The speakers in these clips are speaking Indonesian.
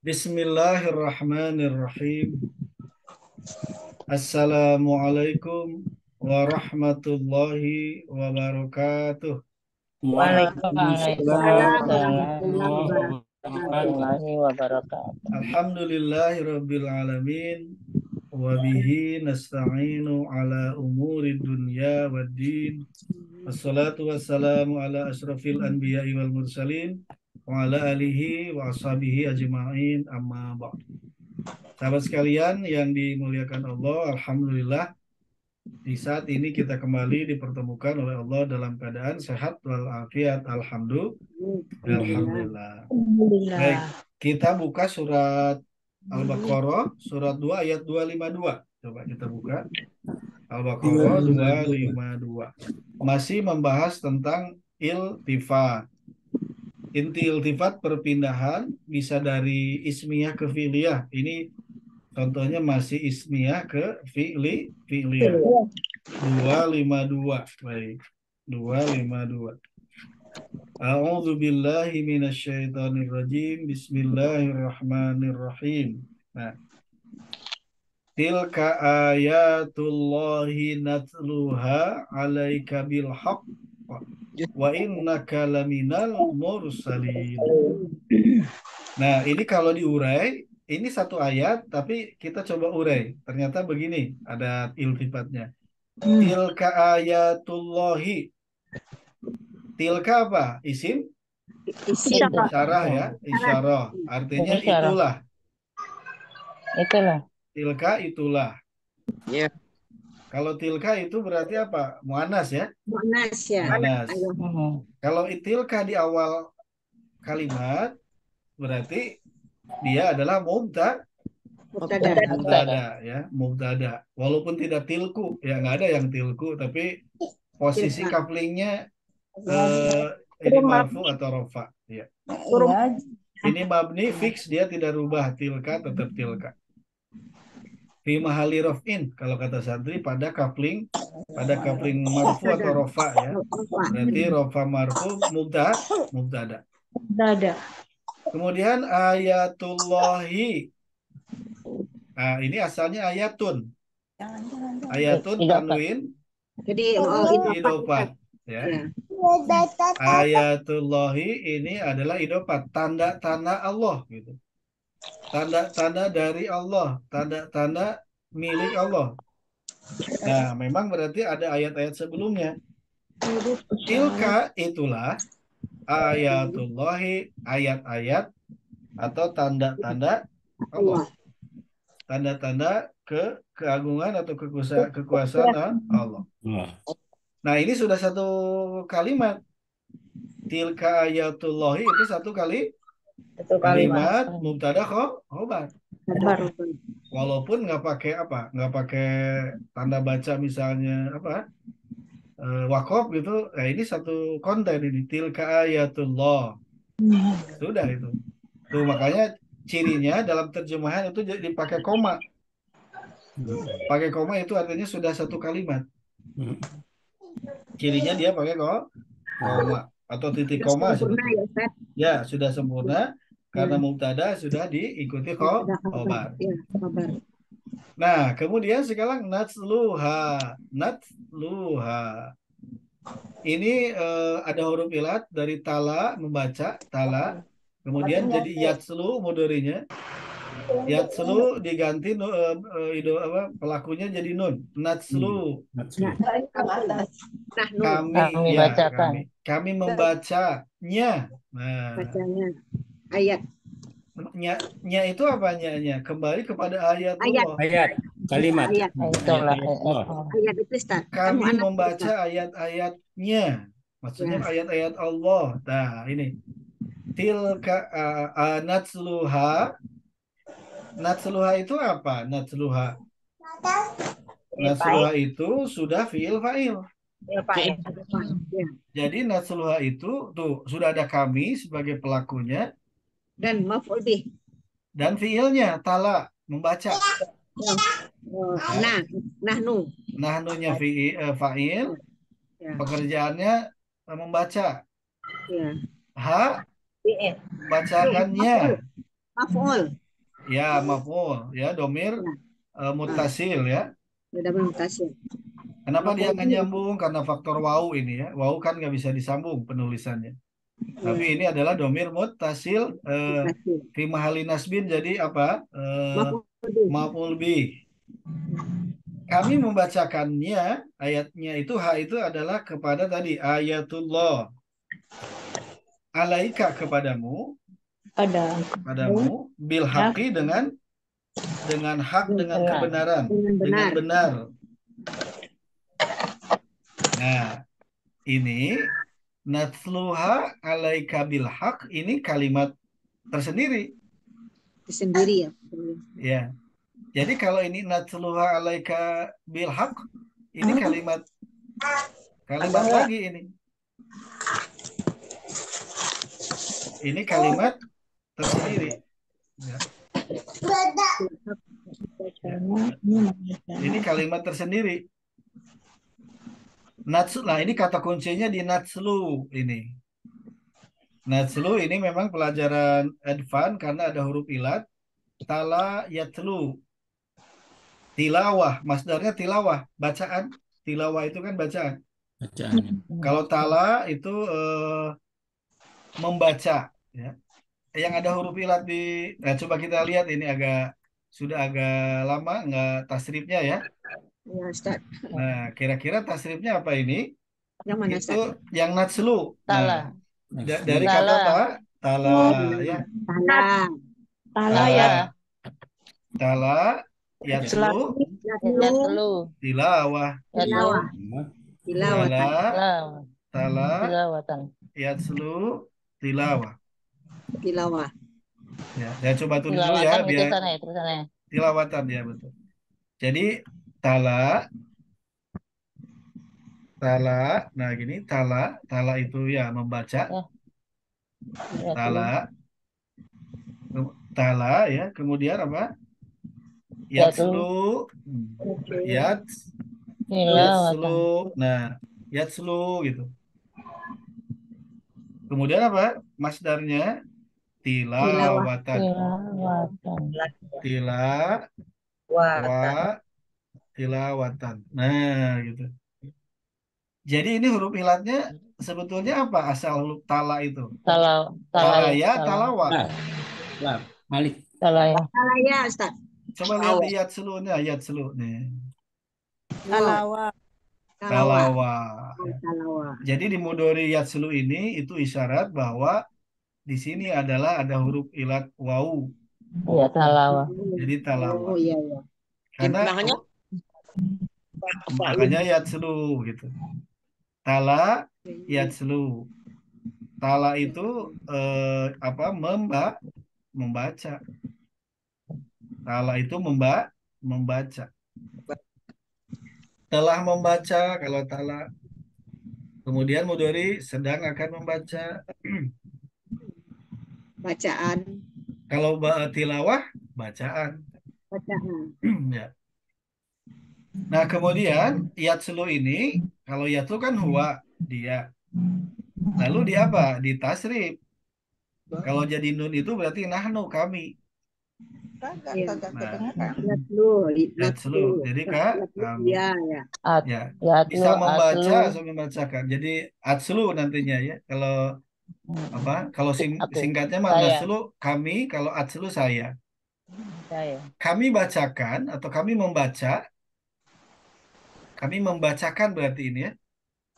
Bismillahirrahmanirrahim. Assalamualaikum warahmatullahi wabarakatuh. Waalaikumsalam Waalaikumsalam warahmatullahi warahmatullahi wabarakatuh. wabarakatuh. Alhamdulillahirabbil alamin wa bihi nasta'inu ala umuri dunya waddin. Wassalatu wassalamu ala asrafil anbiya'i wal mursalin wa ala alihi wa ashabihi ajma'in, amma ba'd. Sahabat sekalian yang dimuliakan Allah, alhamdulillah di saat ini kita kembali dipertemukan oleh Allah dalam keadaan sehat walafiat. Alhamdulillah. Baik, kita buka surat Al-Baqarah surat 2 ayat 252. Coba kita buka Al-Baqarah 252. Masih membahas tentang iltifat. Inti iltifat perpindahan bisa dari ismiyah ke fi'liyah. Ini contohnya masih ismiyah ke fi'liyah. 252. Baik. 252. A'udzu billahi minasyaitonir rajim. Bismillahirrahmanirrahim. Nah, tilka ayatullahi natluha 'alaika bil haqq wa innaka laminal mursalin. Nah, ini kalau diurai, ini satu ayat, tapi kita coba urai. Ternyata begini, ada iltifatnya. Tilka ayatullahi. Tilka apa? Isim? Isyarah ya, isyarah. Artinya Isyarah. itulah. Itulah. Tilka itulah. Ya. Kalau tilka itu berarti apa? Muannas ya? Mu'nas ya. Muannas. Mhm. Kalau tilka di awal kalimat, berarti dia adalah Mubtada. mubtada ya, mubtada. Walaupun tidak tilku, ya nggak ada yang tilku, tapi posisi Tilka. couplingnya ini marfu atau rofa. Ya. Iya. Ini mabni fix, dia tidak rubah, tilka tetap tilka. Fi mahali rof'in, kalau kata santri pada coupling marfu atau rofa ya. Berarti rofa marfu mubtada. Ada. Kemudian ayatullahi. Nah, ini asalnya ayatun. Ayatun Idofat. tanwin Jadi idofat ya. Ayatullahi ini adalah idofat, tanda-tanda Allah gitu. Tanda-tanda dari Allah, tanda-tanda milik Allah. Nah, memang berarti ada ayat-ayat sebelumnya. Tilka itulah ayatullahi, ayat-ayat atau tanda-tanda Allah. Tanda-tanda keagungan atau kekuasaan Allah. Nah, ini sudah satu kalimat. Tilka ayatullahi itu satu kalimat mubtada khobar. Walaupun nggak pakai apa, nggak pakai tanda baca misalnya apa, wakof gitu. Nah, ini satu konten ini, tilka ayatullah. Sudah itu. Tuh makanya cirinya dalam terjemahan itu dipakai koma. Pakai koma itu artinya sudah satu kalimat. Cirinya dia pakai koma atau titik koma sebetulnya. Ya, sudah sempurna karena mubtada sudah diikuti khobar. Nah, kemudian sekarang natsluha. Natsluha. Ini ada huruf ilat dari tala, membaca, tala. Kemudian jadi yatslu mudhari'nya. Yatslu diganti pelakunya jadi nun. Natslu. Kami ya, bacakan. kami membacanya. Nah, Bacanya ayat. nya itu apa nya? Kembali kepada ayatullah. Ayat, kalimat. Ayat. Itulah. Ayat itu Ustaz. Kami membaca ayat-ayatnya. Maksudnya Ya. ayat-ayat Allah. Nah, ini. Tilka natsluha. Natsluha itu apa? Natsluha. Natsluha itu sudah fiil fa'il. Ya. Jadi natsluha itu tuh sudah ada kami sebagai pelakunya Dan maf'ul bih. dan fiilnya tala, membaca. Nahnu. Nahnunya fa'il, Ya. pekerjaannya membaca. Ya. Ha Fi'il. Bacakannya. Maf'ul. Ya, maf'ul. Ya, domir mutasil ya. Sudah mutasil. Kenapa dia Maf'ul nggak bih. nyambung? Karena faktor wau ini ya. Wau kan nggak bisa disambung penulisannya. Tapi ini adalah domir mutasil Mutasil. fi mahali nasbin. Jadi apa? Maf'ul bih. Maf'ul bih. Kami membacakannya, ayatnya itu, ha itu adalah kepada tadi, ayatullah. Alaika kepadamu, padamu, bil haqi dengan hak, dengan Benar. kebenaran, Dengan dengan benar. benar. Nah, ini natsluha alaika bil haq, ini kalimat tersendiri. Sendiri ya. Ya. Jadi kalau ini natsluha alaika bil haq, ini kalimat lagi ini. Ini kalimat tersendiri. Ya. Ini kalimat tersendiri. Natslu, nah ini kata kuncinya di natslu ini. Natslu ini memang pelajaran advance karena ada huruf ilat. Tala yatlu. Tilawah, masdarnya tilawah, bacaan. Tilawah itu kan bacaan. Bacaan. Kalau tala itu membaca. Ya. Yang ada huruf ilat di, nah, coba kita lihat ini sudah agak lama nggak tasrifnya ya. Ya, Ustaz. Nah, kira-kira tasrifnya apa ini? Yang mana, Itu Ustaz? yang natslu. Tala. Nah, dari kata Tala. tala ya. Tala. Tala ya. Tala yatslu Yatlu. tilawah. Tilawah. Tilawatan. Tala tala Tilawatan. yatslu tilawah. Tilawah. Ya, coba tulis dulu ya Tilawatan biar tulisannya, tulisannya. tilawatan ya betul. Jadi tala, nah gini tala itu ya membaca. Ya. Tala ya, kemudian apa? Yatlu. Yatslu. Tilawatan. Nah, yatslu gitu. Kemudian apa? Masdarnya tilawatan. Tilawatan. Tilawatan. Nah, gitu. Jadi ini huruf ilatnya sebetulnya apa? Asal huruf tala itu. Tala ya, talawa. Malik. Tala ya. Tala ya, Ustaz. Coba lihat di yatslunya, yatslu nih. Talawa. Talawa. Talawa. Jadi di mudhari yatslu ini itu isyarat bahwa di sini adalah ada huruf ilat wau. Iya, talawa. Jadi talawa. Oh iya iya. Karena makanya yatslu gitu. Tala yatslu. Tala itu apa? Membaca. Tala itu membaca. Telah membaca kalau tala. Kemudian mudhari sedang akan membaca. Bacaan. Kalau tilawah bacaan. Bacaan. Ya. Nah, kemudian yatslu ini kalau yatslu kan huwa dia. Lalu di apa? Di tasrif. Kalau jadi nun itu berarti nahnu kami. Iya. Nah, Yatlu. yatslu. Jadi kak kami. Ya ya. Ya, Yatlu, bisa membaca atlu. atau membacakan. Jadi atslu nantinya ya. Kalau apa? Kalau Aku. singkatnya mah Saya. naslu kami, kalau atslu saya. Saya. Kami bacakan atau kami membaca. Kami membacakan berarti ini ya.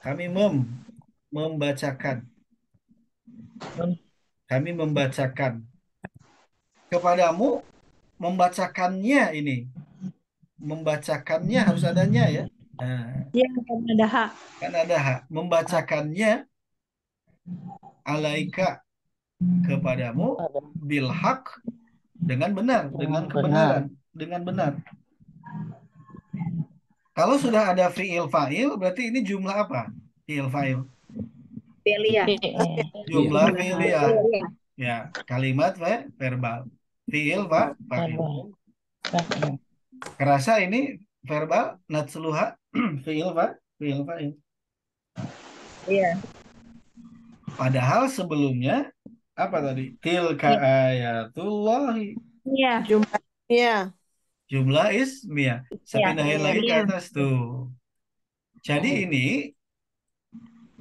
Kami membacakan. Kami membacakan. Kepadamu membacakannya ini. Membacakannya harus adanya ya. Nah, Iya, kan ada hak. kan ada hak. Membacakannya alaika kepadamu bil haq dengan benar, dengan kebenaran, dengan benar. Kalau sudah ada fi'il fa'il berarti ini jumlah apa? Fi'il fa'il. Fi'liyah. Jumlah fi'liyah. Ya, kalimat verbal. Fi'il fa'il. Kerasa ini verbal natsluha fi'il fa'il. Iya. Padahal sebelumnya Apa tadi? Tilka Iya. ayatullahi. Iya. Jumlahnya. Jumlah ismiyah. Saya Iya. pindahin lagi ke Iya. atas tuh. Jadi ini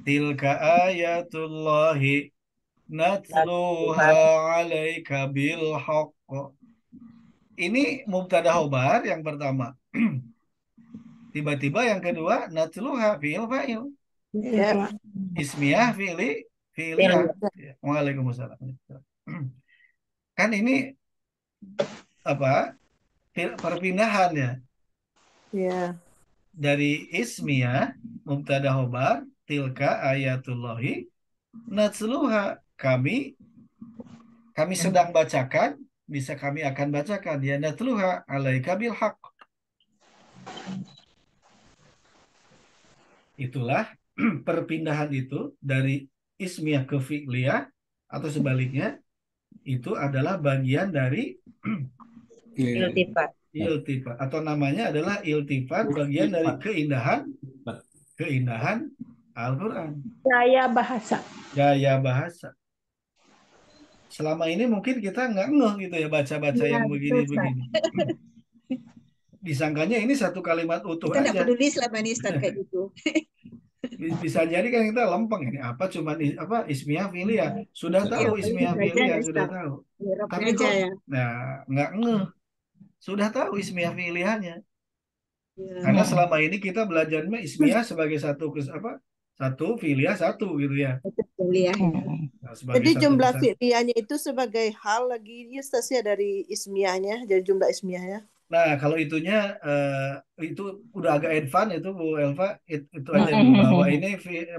tilka ayatullahi natluha alaika bil haqq. Ini mubtada khobar yang pertama. Tiba-tiba yang kedua natluha fi'il fa'il. Ya. Ismiyah fi'liyah. Ya. Waalaikumsalam. Kan ini apa? Perpindahan ya Ya. dari ismiyah mubtada khobar tilka ayatullahi natsluha kami sedang bacakan, bisa kami akan bacakan ya natluha alaika bil haqq. Itulah perpindahan itu dari ismiyah ke fi'liyah atau sebaliknya itu adalah bagian dari Iltifat. iltifat atau namanya adalah iltifat, bagian dari keindahan Al-Quran, Gaya bahasa. gaya bahasa. Selama ini mungkin kita nggak ngeh gitu ya baca-baca Iya, yang betul, Ustaz. begini-begini. Disangkanya ini satu kalimat utuh Kita nggak aja. peduli selama ini Ustaz kayak gitu. Bisa jadi kan kita lempeng ini apa cuman apa ismiyah fi'liyah. Sudah Iya, tahu paling ismiyah itu aja fi'liyah, ya sudah Ustaz. tahu. Irobnya Tapi aja kok ya. nah nggak ngeh. Sudah tahu ismiyah fi'liyahnya. Iya. Karena selama ini kita belajarnya ismiyah sebagai satu fi'liyah satu gitu ya. Betul ya. Nah, sebagai Jadi satu jumlah kesatuan. fi'liyahnya itu sebagai hal lagi ya Ustaz, ya, dari ismiyahnya, dari jumlah ismiyahnya. Nah, kalau itunya itu udah agak advance itu Bu Elva, itu aja dulu bahwa ini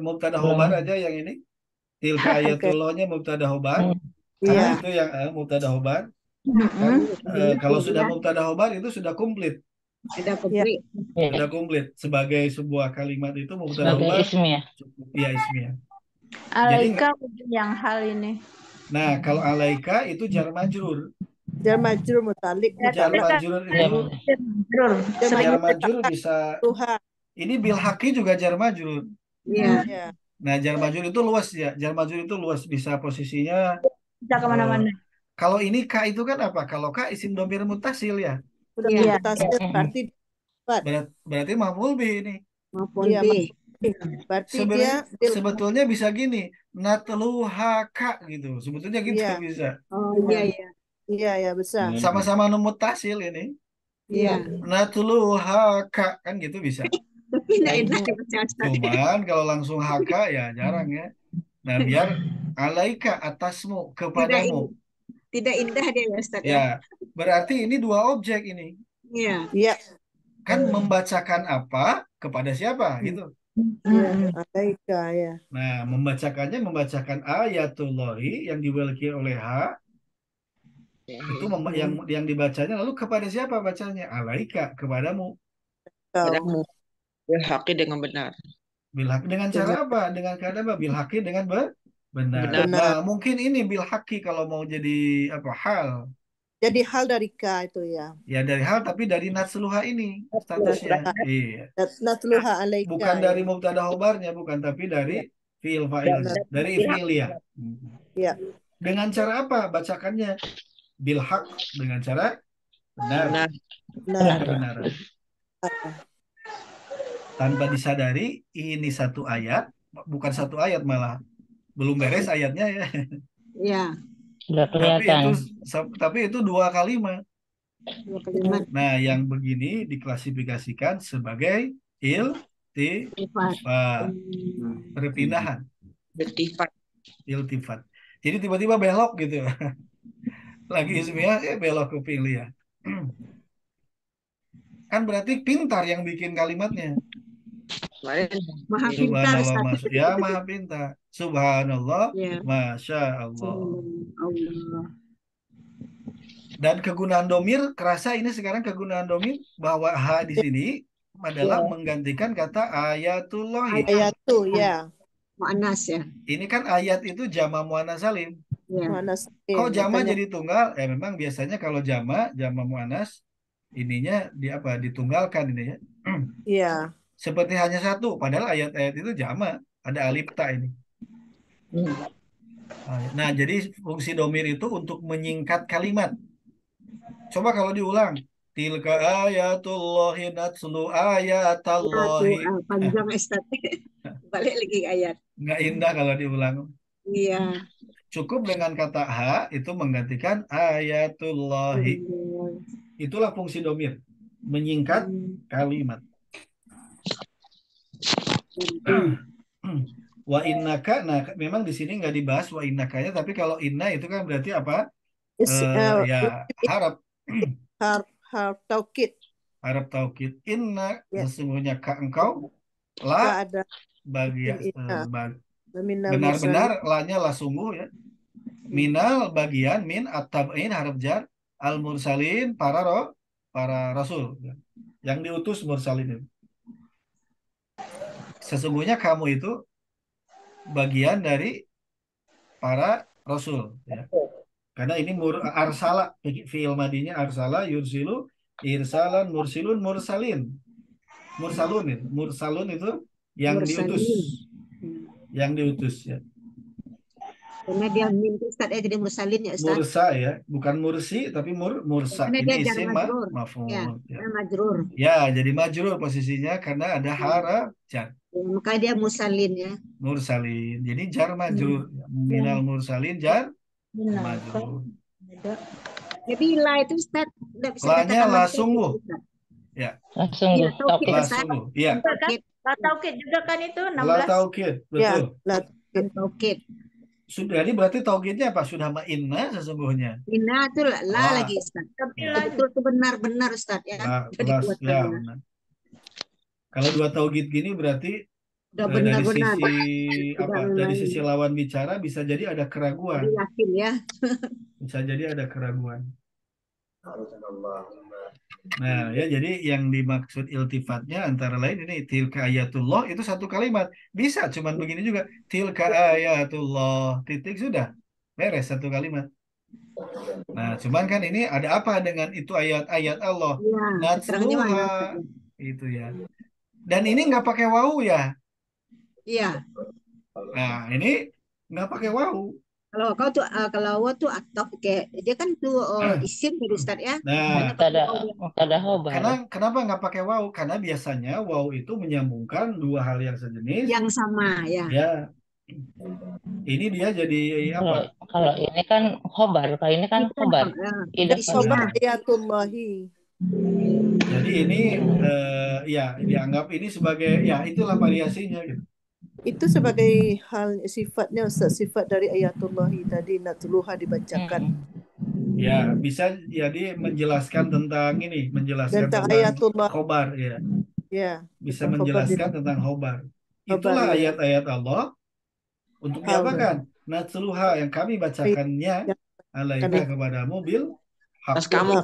mubtada khobar aja yang ini. Tilka Oke. ayatullahnya mubtada khobar. Karena Iya. itu yang mubtada khobar. Kan, Kalau sudah mubtada khobar itu sudah komplit. ada komplit. Sudah komplit sebagai sebuah kalimat itu mubtada Sebagai khobar ismiyah. cukup ya ismiyah. Alaika yang hal ini. Nah, kalau alaika itu jar majrur. Jar majrur mutalik Jar mutalak. majrur itu jar majrur bisa Tuhan. ini bil haqi juga jar majrur. Iya. Ya. Nah, jar majrur itu luas ya. Jar majrur itu luas, bisa posisinya Bisa kemana-mana. kalau ini K itu kan apa? Kalau K isim dhamir muttasil ya. Udah Iya. mutasil berarti Berarti maf'ul bih ini. Maupun Iya, B. berarti Sebenarnya dia sebetulnya bisa gini, natluhaka gitu. Sebetulnya gitu Iya. bisa. Oh iya iya. Iya ya besar. Sama-sama muttasil ini. Iya. Natluhaka kan gitu bisa. Tapi nggak enak dibaca Ustaz. Cuman kalau langsung haka ya jarang ya. Nah, biar alaika atasmu kepadamu. Tidak indah dia ya Ustaz ya. Ya, berarti ini dua objek ini. Iya. Iya. Kan membacakan apa kepada siapa gitu. Iya. Alaika ya. Nah, membacakan ayatullahi yang diwiliki oleh H itu yang dibacanya lalu kepada siapa bacanya? Alaika kepadamu. Kamu. Bilhaqi dengan benar. Bilhaqi dengan cara apa? Dengan kata apa? Bilhaqi dengan benar. Benar. Nah, mungkin ini bilhaqi kalau mau jadi apa hal. Jadi hal dari K itu ya. Ya dari hal tapi dari natsluha ini statusnya. Iya. Natluha alaika. Bukan dari mubtada khobarnya, bukan, tapi dari fi'il fa'il, dari fi'liyah. Iya. Dengan cara apa bacakannya? Bilhaq, dengan cara benar, Nah, kebenaran. Tanpa disadari ini satu ayat, bukan satu ayat malah. Belum beres ayatnya ya. Iya. Sudah Tapi kelihatan. itu dua kalimat. Dua kalimat. Nah, yang begini diklasifikasikan sebagai iltifat, perpindahan, Iltifat. iltifat. Jadi tiba-tiba belok gitu. Lagi ismiyah, belok ke fi'liyah. Kan berarti pintar yang bikin kalimatnya. Maha pintar Subhanallah, Ustaz. ya maha pintar. Subhanallah, Ya. Masya Allah. Allah. Dan kegunaan domir, kerasa ini sekarang kegunaan domir bahwa H di sini adalah menggantikan kata ayatullah. ayat tuh ya. Mu'annas ya. Ini kan ayat itu jama muannas salim. Ya. Mana Kok jama jadi tunggal? Memang biasanya kalau jama muannas ininya ditunggalkan ini ya. Iya. Seperti hanya satu, padahal ayat-ayat itu jama, ada alif ta ini. Nah, jadi fungsi domir itu untuk menyingkat kalimat. Coba kalau diulang. Tilka ayatullahi natslu Ya tuh ayatallahi. panjang Ustaz. Balik lagi ke ayat. Nggak indah kalau diulang. Iya. Cukup dengan kata ha itu menggantikan ayatullahi. Itulah fungsi domir. Menyingkat kalimat. Wa innaka, nah memang di sini nggak dibahas wa innakanya, tapi kalau inna itu kan berarti apa? Ya harap, Harf harf taukid. harap taukid. Inna Ya, sesungguhnya ka engkau la nggak ada bagi min inna. Minal benar-benar mursalin. lanya lah sungguh ya. Minal bagian min at-tab'in harap jar al mursalin para rasul ya. Yang diutus mursalin itu. Sesungguhnya kamu itu bagian dari para rasul ya. Karena ini arsala, fi'il madinya arsala, yursilu, irsalan, mursilun, mursalin. Mursalun itu. Mursalun itu yang diutus. Mursalin. Yang diutus ya. Karena dia min itu Ustaz ya, jadi mursalin ya Ustaz. Mursa ya, bukan mursi tapi mursa. Karena Ini dia jar isim majrur. Ya, maf'ul ya. karena majrur. Ya, jadi majrur posisinya karena ada haraf jar. Ya, makanya dia mursalin ya. Mursalin. Jadi jar majrur. Minal mursalin jar majrur. Jadi la itu Ustaz tidak bisa La-nya dikatakan la mansuh, sungguh. Ustaz. Ya, Langsung Iya, taukid. taukid la Ustaz. sungguh. Iya, Taukid. Taukid juga kan itu la 16. taukid, Ya, betul. la Dan taukid. Sudah, jadi berarti taukidnya apa? Sudah ma'inna sesungguhnya. Inna itu la La. lagi Ustaz. Tapi Ya. lagi. Betul itu benar-benar Ustaz ya. La, Jadi plus, buat ya, saya. benar. Kalau dua taukid gini berarti Udah dari benar-benar. sisi Tidak apa? Dari main. sisi lawan bicara bisa jadi ada keraguan. Jadi yakin ya. Bisa jadi ada keraguan. Nah, ya jadi yang dimaksud iltifatnya antara lain ini tilka ayatullah itu satu kalimat. Bisa cuman begini juga. Tilka ayatullah titik sudah. Beres satu kalimat. Nah, cuman kan ini ada apa dengan itu ayat-ayat Allah? Iya, keterangannya mana Natsluha Ustaz? itu ya. Dan ini nggak pakai wau ya. Iya. Nah, ini nggak pakai wau. Kalau kau tuh kalau wa tuh atau kayak dia kan tuh isim dari Ustaz ya. Nah, Ada khobar. kenapa nggak pakai wau? Karena biasanya wau itu menyambungkan dua hal yang sejenis. Yang sama ya. Ya, ini dia jadi apa? Kalau ini kan khobar, kalau ini kan khobar. Jadi khobar Nah. ayatullahi. Jadi ini ya dianggap ini sebagai ya itulah variasinya gitu. Itu sebagai hal sifatnya Ustaz, sifat dari ayatullahi tadi natluha dibacakan. Ya, bisa jadi menjelaskan tentang ini, menjelaskan Tentang tentang ayatullah. khobar ya. Ya, Bisa tentang khobar menjelaskan tentang khobar. Khobar, Itulah ya. ayat-ayat Allah untuk diapakan? Natsluha yang kami bacakannya alaika kepadamu bil Atas kamu.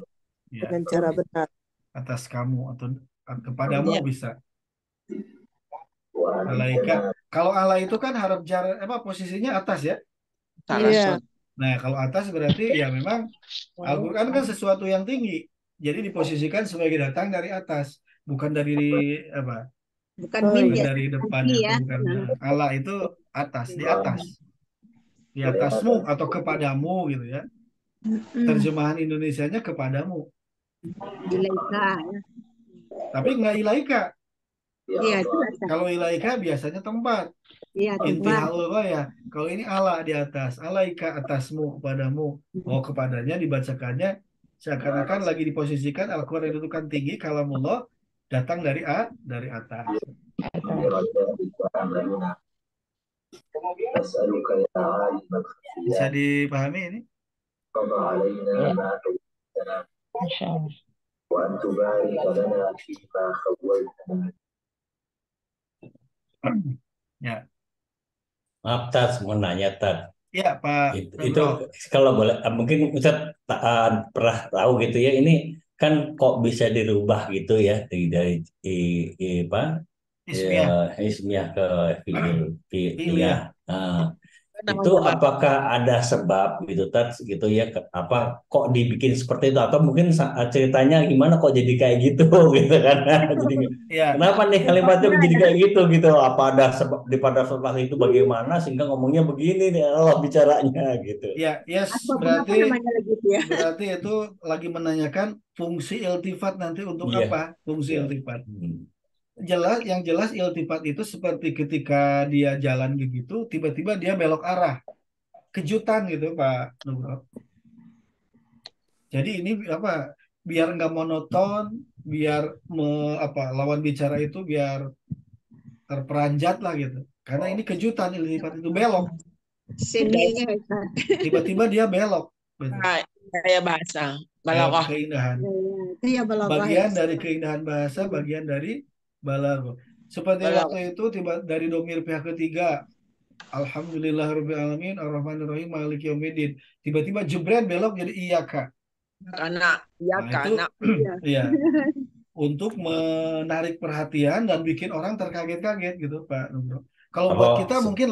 Ya, dengan cara benar. atas kamu atau kepadamu Ya. bisa. Alaika. Kalau ala itu kan harap jar apa posisinya atas ya. Iya. Nah, kalau atas berarti ya memang Al-Qur'an kan sesuatu yang tinggi. Jadi diposisikan sebagai datang dari atas, bukan dari apa? Bukan Oh, min Bukan ya. dari depan Nanti atau ya. bukan. Allah itu atas, di atas. Di atasmu atau kepadamu gitu ya. Terjemahan Indonesianya kepadamu. Ilaika ya. Tapi nggak ilaika. Iya, itu Ustaz. Kalau ilaika biasanya tempat. Iya, tempat. Intihaul ya. Kalau ini Allah di atas, alaika atasmu kepadamu. Oh, kepadanya dibacakannya seakan-akan lagi diposisikan Al-Qur'an itu kan tinggi, kalamullah datang dari atas. Bisa dipahami ini? Masya Allah. Ya. Maaf Tat, mau nanya Tat. Ya, Pak. Itu kalau boleh, mungkin Ustaz pernah tahu gitu ya, ini kan kok bisa dirubah gitu ya dari apa? Ismiyah. Ismiyah ke fi'il. Fi'iliyah. Nah, Itu apakah ada sebab gitu Tats gitu ya apa kok dibikin seperti itu atau mungkin ceritanya gimana kok jadi kayak gitu gitu kan jadi Ya, kenapa nih kalimatnya menjadi kayak gitu apa ada sebab pada setelah itu bagaimana sehingga ngomongnya begini nih Allah bicaranya gitu. ya, yes, Asbabun apa namanya lagi itu ya? berarti itu lagi menanyakan fungsi iltifat nanti untuk Iya, apa? Fungsi iya. iltifat. Yang jelas iltifat itu seperti ketika dia jalan begitu, tiba-tiba dia belok arah. Kejutan gitu, Pak Nugroho. Jadi ini apa? Biar nggak monoton, biar lawan bicara itu biar terperanjat lah gitu. Karena ini kejutan iltifat itu belok. Seninya Ustaz. Tiba-tiba dia belok. Gitu. Gaya bahasa. Balaghah. Keindahan. Itu ya balaghah ya. Bagian dari keindahan bahasa, bagian dari balaghah. Seperti waktu itu dari domir pihak ketiga, Alhamdulillahirrahmanirrahim, Ar-Rahmanirrahim, Maliki Yaumiddin. Tiba-tiba jebret belok jadi iyaka. Karena ya Nah, itu karena ya untuk menarik perhatian dan bikin orang terkaget-kaget gitu, Pak Nugroho. Kalau buat kita mungkin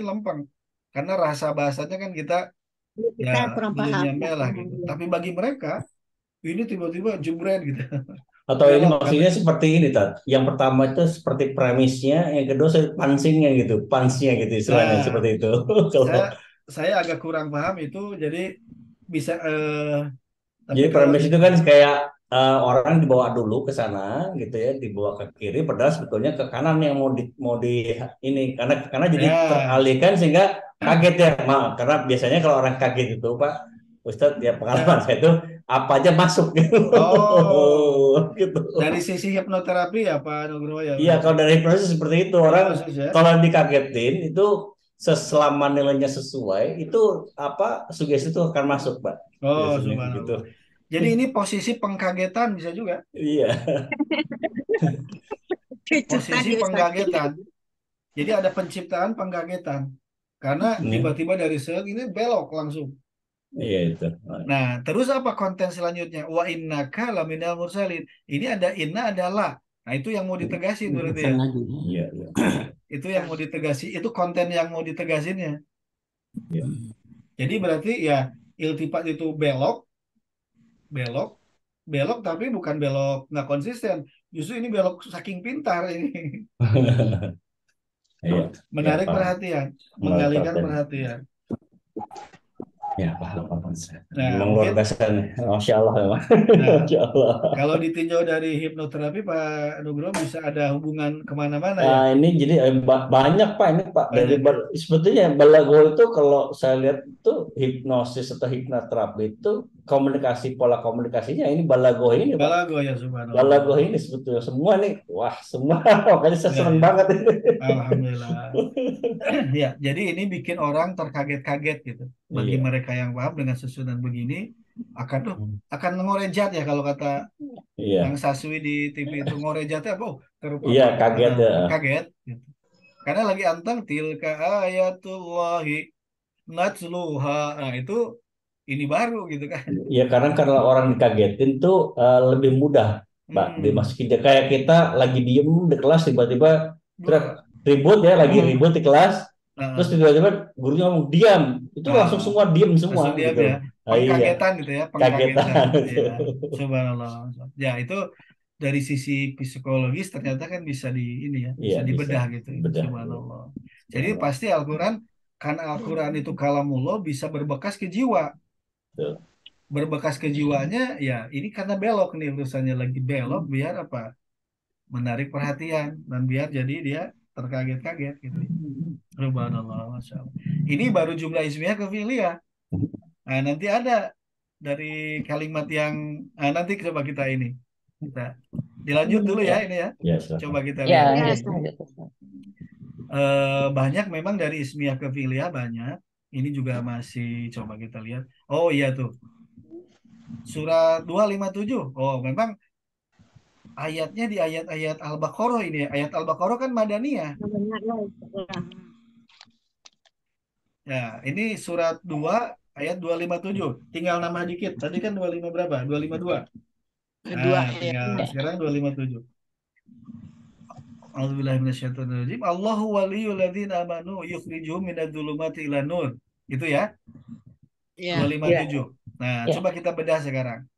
lempeng, karena rasa bahasanya kan kita Kita kurang belum paham. nyampe lah gitu. Tapi bagi mereka ini tiba-tiba jebret gitu. Atau ini Belok, maksudnya seperti ini, Tat. Yang pertama itu seperti premisnya, yang kedua pansingnya gitu, pansnya gitu istilahnya seperti itu. Kalau saya agak kurang paham itu, jadi bisa tapi jadi kalau premis itu kan kayak orang dibawa dulu ke sana gitu ya, dibawa ke kiri, padahal sebetulnya ke kanan yang mau di ini karena jadi teralihkan sehingga kaget ya, karena biasanya kalau orang kaget itu Pak Ustadz ya pengalaman saya itu apa aja masuk gitu. Gitu. Dari sisi hipnoterapi ya Pak Nugroho ya. Iya, kalau dari hipnosis seperti itu orang kalau dikagetin itu selama nilainya sesuai itu apa sugesti itu akan masuk Pak. Subhanallah. Gitu. Jadi ini posisi pengkagetan bisa juga. Iya. Posisi pengkagetan. Jadi ada penciptaan pengkagetan. Karena tiba-tiba dari ini belok langsung. Iya itu. Nah, terus apa konten selanjutnya? Wa innaka laminal mursalin. Ini ada inna, ada la. Nah, itu yang mau ditegasin berarti ya. Iya. Itu yang mau ditegasi, itu konten yang mau ditegasinnya. Iya. Jadi berarti ya iltifat itu belok tapi bukan belok nggak konsisten. Justru ini belok saking pintar ini. Menarik perhatian, mengalihkan perhatian. Ya, paham. Nah, memang luar biasa nih. Masya Allah memang. Nah, Masya Allah. Kalau ditinjau dari hipnoterapi Pak Nugroho bisa ada hubungan kemana-mana ya? Nah, ini jadi banyak Pak ini Pak dari sebetulnya balaghah itu kalau saya lihat itu hipnosis atau hipnoterapi itu pola komunikasinya ini balaghah ini Pak. Balaghah ya subhanallah. Balaghah ini sebetulnya semua nih semua makanya saya senang banget ini. Alhamdulillah. Ya, jadi ini bikin orang terkaget-kaget gitu. Bagi mereka yang paham dengan susunan begini akan ngorejat ya kalau kata yang Saswi di TV itu ngorejatnya kaget ya. Kaget gitu. Karena lagi anteng tilka ayatullahi natsluha. Nah, itu ini baru gitu kan. Ya karena orang dikagetin tuh lebih mudah Pak dimasukin. Kayak kita lagi diem di kelas tiba-tiba ribut ya, lagi ribut di kelas. Terus tiba-tiba gurunya ngomong diam, itu langsung semua diam semua langsung diam gitu. Ya. Pengkagetan gitu ya, pengkagetan. Ya. Subhanallah. Ya, itu dari sisi psikologis ternyata kan bisa bisa dibedah gitu. Subhanallah. Jadi pasti Al-Qur'an, karena Al-Qur'an itu kalamullah bisa berbekas ke jiwa. Berbekas ke jiwanya ya ini karena belok nih urusannya lagi belok biar apa? Menarik perhatian dan biar jadi dia terkaget-kaget gitu. Subhanallah, Masya Allah. Ini baru jumlah ismiyah ke fi'liyah. Nah, nanti ada dari kalimat yang nanti coba kita dilanjut dulu ya ini ya. Coba kita lihat. Banyak memang dari ismiyah ke fi'liyah banyak. Ini juga masih coba kita lihat. Oh iya tuh. Surat 257. Oh, memang ayatnya di ayat-ayat Al-Baqarah ini. Ayat Al-Baqarah kan Madaniyah. Ya, ini surat 2 ayat 257. Tinggal nambah dikit. Tadi kan 25 berapa? 252. Nah, tinggal sekarang 257. A'udzubillahi minasyaitonirrajim. Allahu waliyul ladzina amanu yukhrijuhum minadz-dzulumati ilan nur. Itu ya, Ya. 257. Nah, Ya. coba kita bedah sekarang.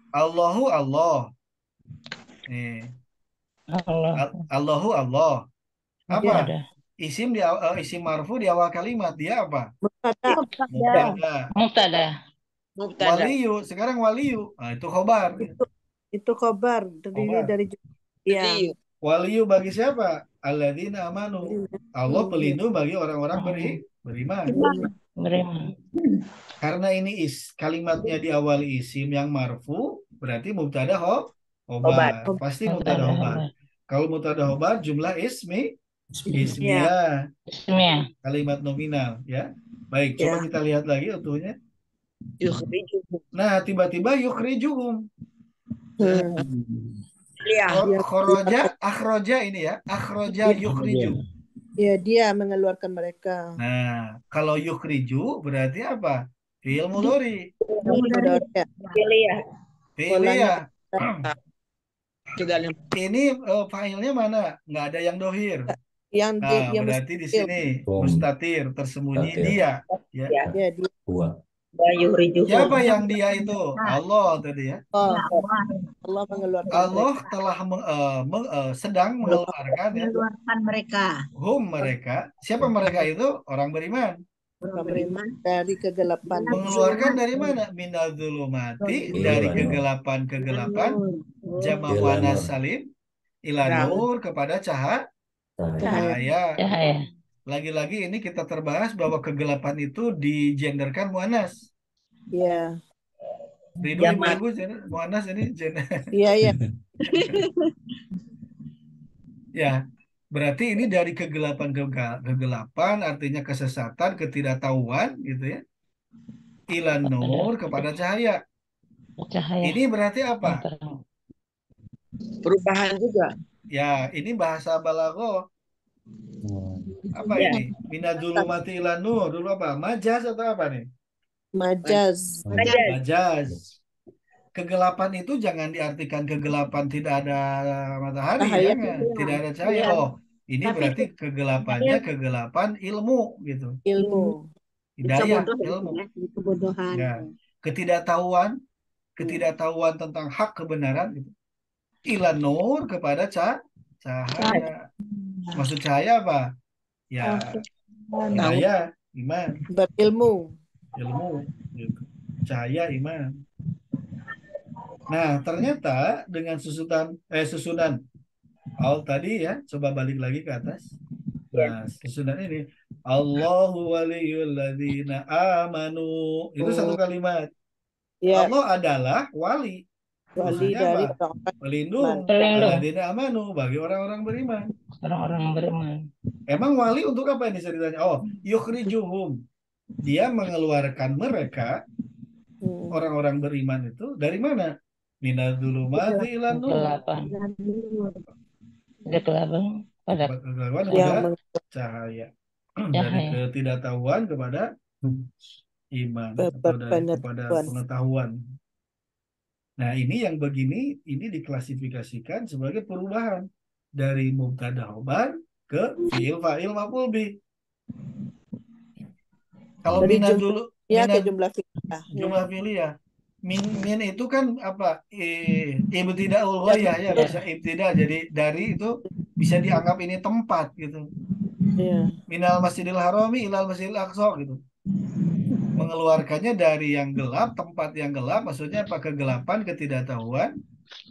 Allahu Allah. Nih, Allah. Allahu Allah. Apa? Ada. Isim marfu di awal kalimat dia apa? Mubtada. Mubtada. Mubtada. Mubtada. Waliyu, sekarang waliyu. Nah, itu khobar. Itu khobar terdiri Khobar. dari ya. Jadi, Waliyu bagi siapa? Alladzina amanu. Allah pelindung bagi orang-orang beriman. Beriman. Karena ini kalimatnya diawali isim yang marfu, berarti mubtada khobar. Pasti mubtada khobar. Kalau mubtada khobar jumlah ismiyah, Ismiyah. kalimat nominal ya. Baik, coba Ya. kita lihat lagi utuhnya. yukhrijuhum. Nah, tiba-tiba yukhrijuhum. Ya. Akhroja ini ya. Akhroja yukhriju. Ya, dia mengeluarkan mereka. Nah, kalau yukhriju berarti apa? Fi'il mudhari. Ya. Fi'liyah. Ke dalam. Ini fa'ilnya mana? Nggak ada yang dohir. Yang Nah, yang berarti di sini Oh. mustatir, tersembunyi Mustatir. dia. Ya. ya dia Dua. Siapa yang dia itu? Allah tadi ya. Allah mengeluarkan Allah mereka. telah sedang mengeluarkan ya, Mengeluarkan mereka. mereka. Siapa mereka itu? Orang beriman. Beriman. Dari kegelapan. Mengeluarkan dari mana? Minadzulumati, dari kegelapan. Jama' muannas salim. Ila nur, kepada cahaya. Cahaya. Lagi-lagi ini kita terbahas bahwa kegelapan itu digenderkan muannas. Ya. Ridho ibu-ibu muannas ini Iya, iya. ya. Berarti ini dari kegelapan artinya kesesatan, ketidaktahuan gitu ya. Ilan nur, kepada cahaya. Cahaya. Ini berarti apa? Perubahan juga. Ya, ini bahasa balaghah. Apa Ya. ini? Minadzulumati ilan nur. Dulu apa? Majaz atau apa nih? Majaz. Majaz. Kegelapan itu jangan diartikan kegelapan tidak ada matahari, Cahaya. jangan. Tidak ada cahaya. Oh, ini berarti kegelapannya kegelapan ilmu gitu. Ilmu. Hidayah, ilmu. Kebodohan. Ya. Ketidaktahuan tentang hak kebenaran gitu. Ilan nur, kepada cahaya. Maksud cahaya apa? Ya, hidayah, iman, Berilmu. ilmu gitu. Cahaya iman. Nah, ternyata dengan susunan tadi ya, coba balik lagi ke atas. Nah, susunan ini Allahu waliyul ladzina amanu. Itu satu kalimat. Ya, Allah adalah wali. wali Maksudnya dari apa? orang-orang Pelindung. Pelindung. Alladzina amanu, bagi orang-orang beriman. Orang-orang beriman. Emang wali untuk apa ini ceritanya? Oh, yukhrijuhum. Dia mengeluarkan mereka, orang-orang beriman itu, dari mana? Minadzulumati ilan nur. Kegelapan. Kegelapan pada Kegelapan yang kepada cahaya. Dari ketidaktahuan kepada iman atau kepada pengetahuan. Nah, ini yang begini, ini diklasifikasikan sebagai perubahan dari mubtada khobar ke fi'il fa'il maf'ul bih. Kalau dari minat dulu, ya ke minat jumlah fi'il. jumlah fi'il ya. Min itu kan apa? Ibtida'ul ghayah ya, bisa ibtida. Jadi dari itu bisa dianggap ini tempat gitu. Ya. Minal Masjidil Harami ilal Masjidil Aqsa gitu. Mengeluarkannya dari yang gelap, tempat yang gelap, maksudnya apa? Kegelapan, ketidaktahuan,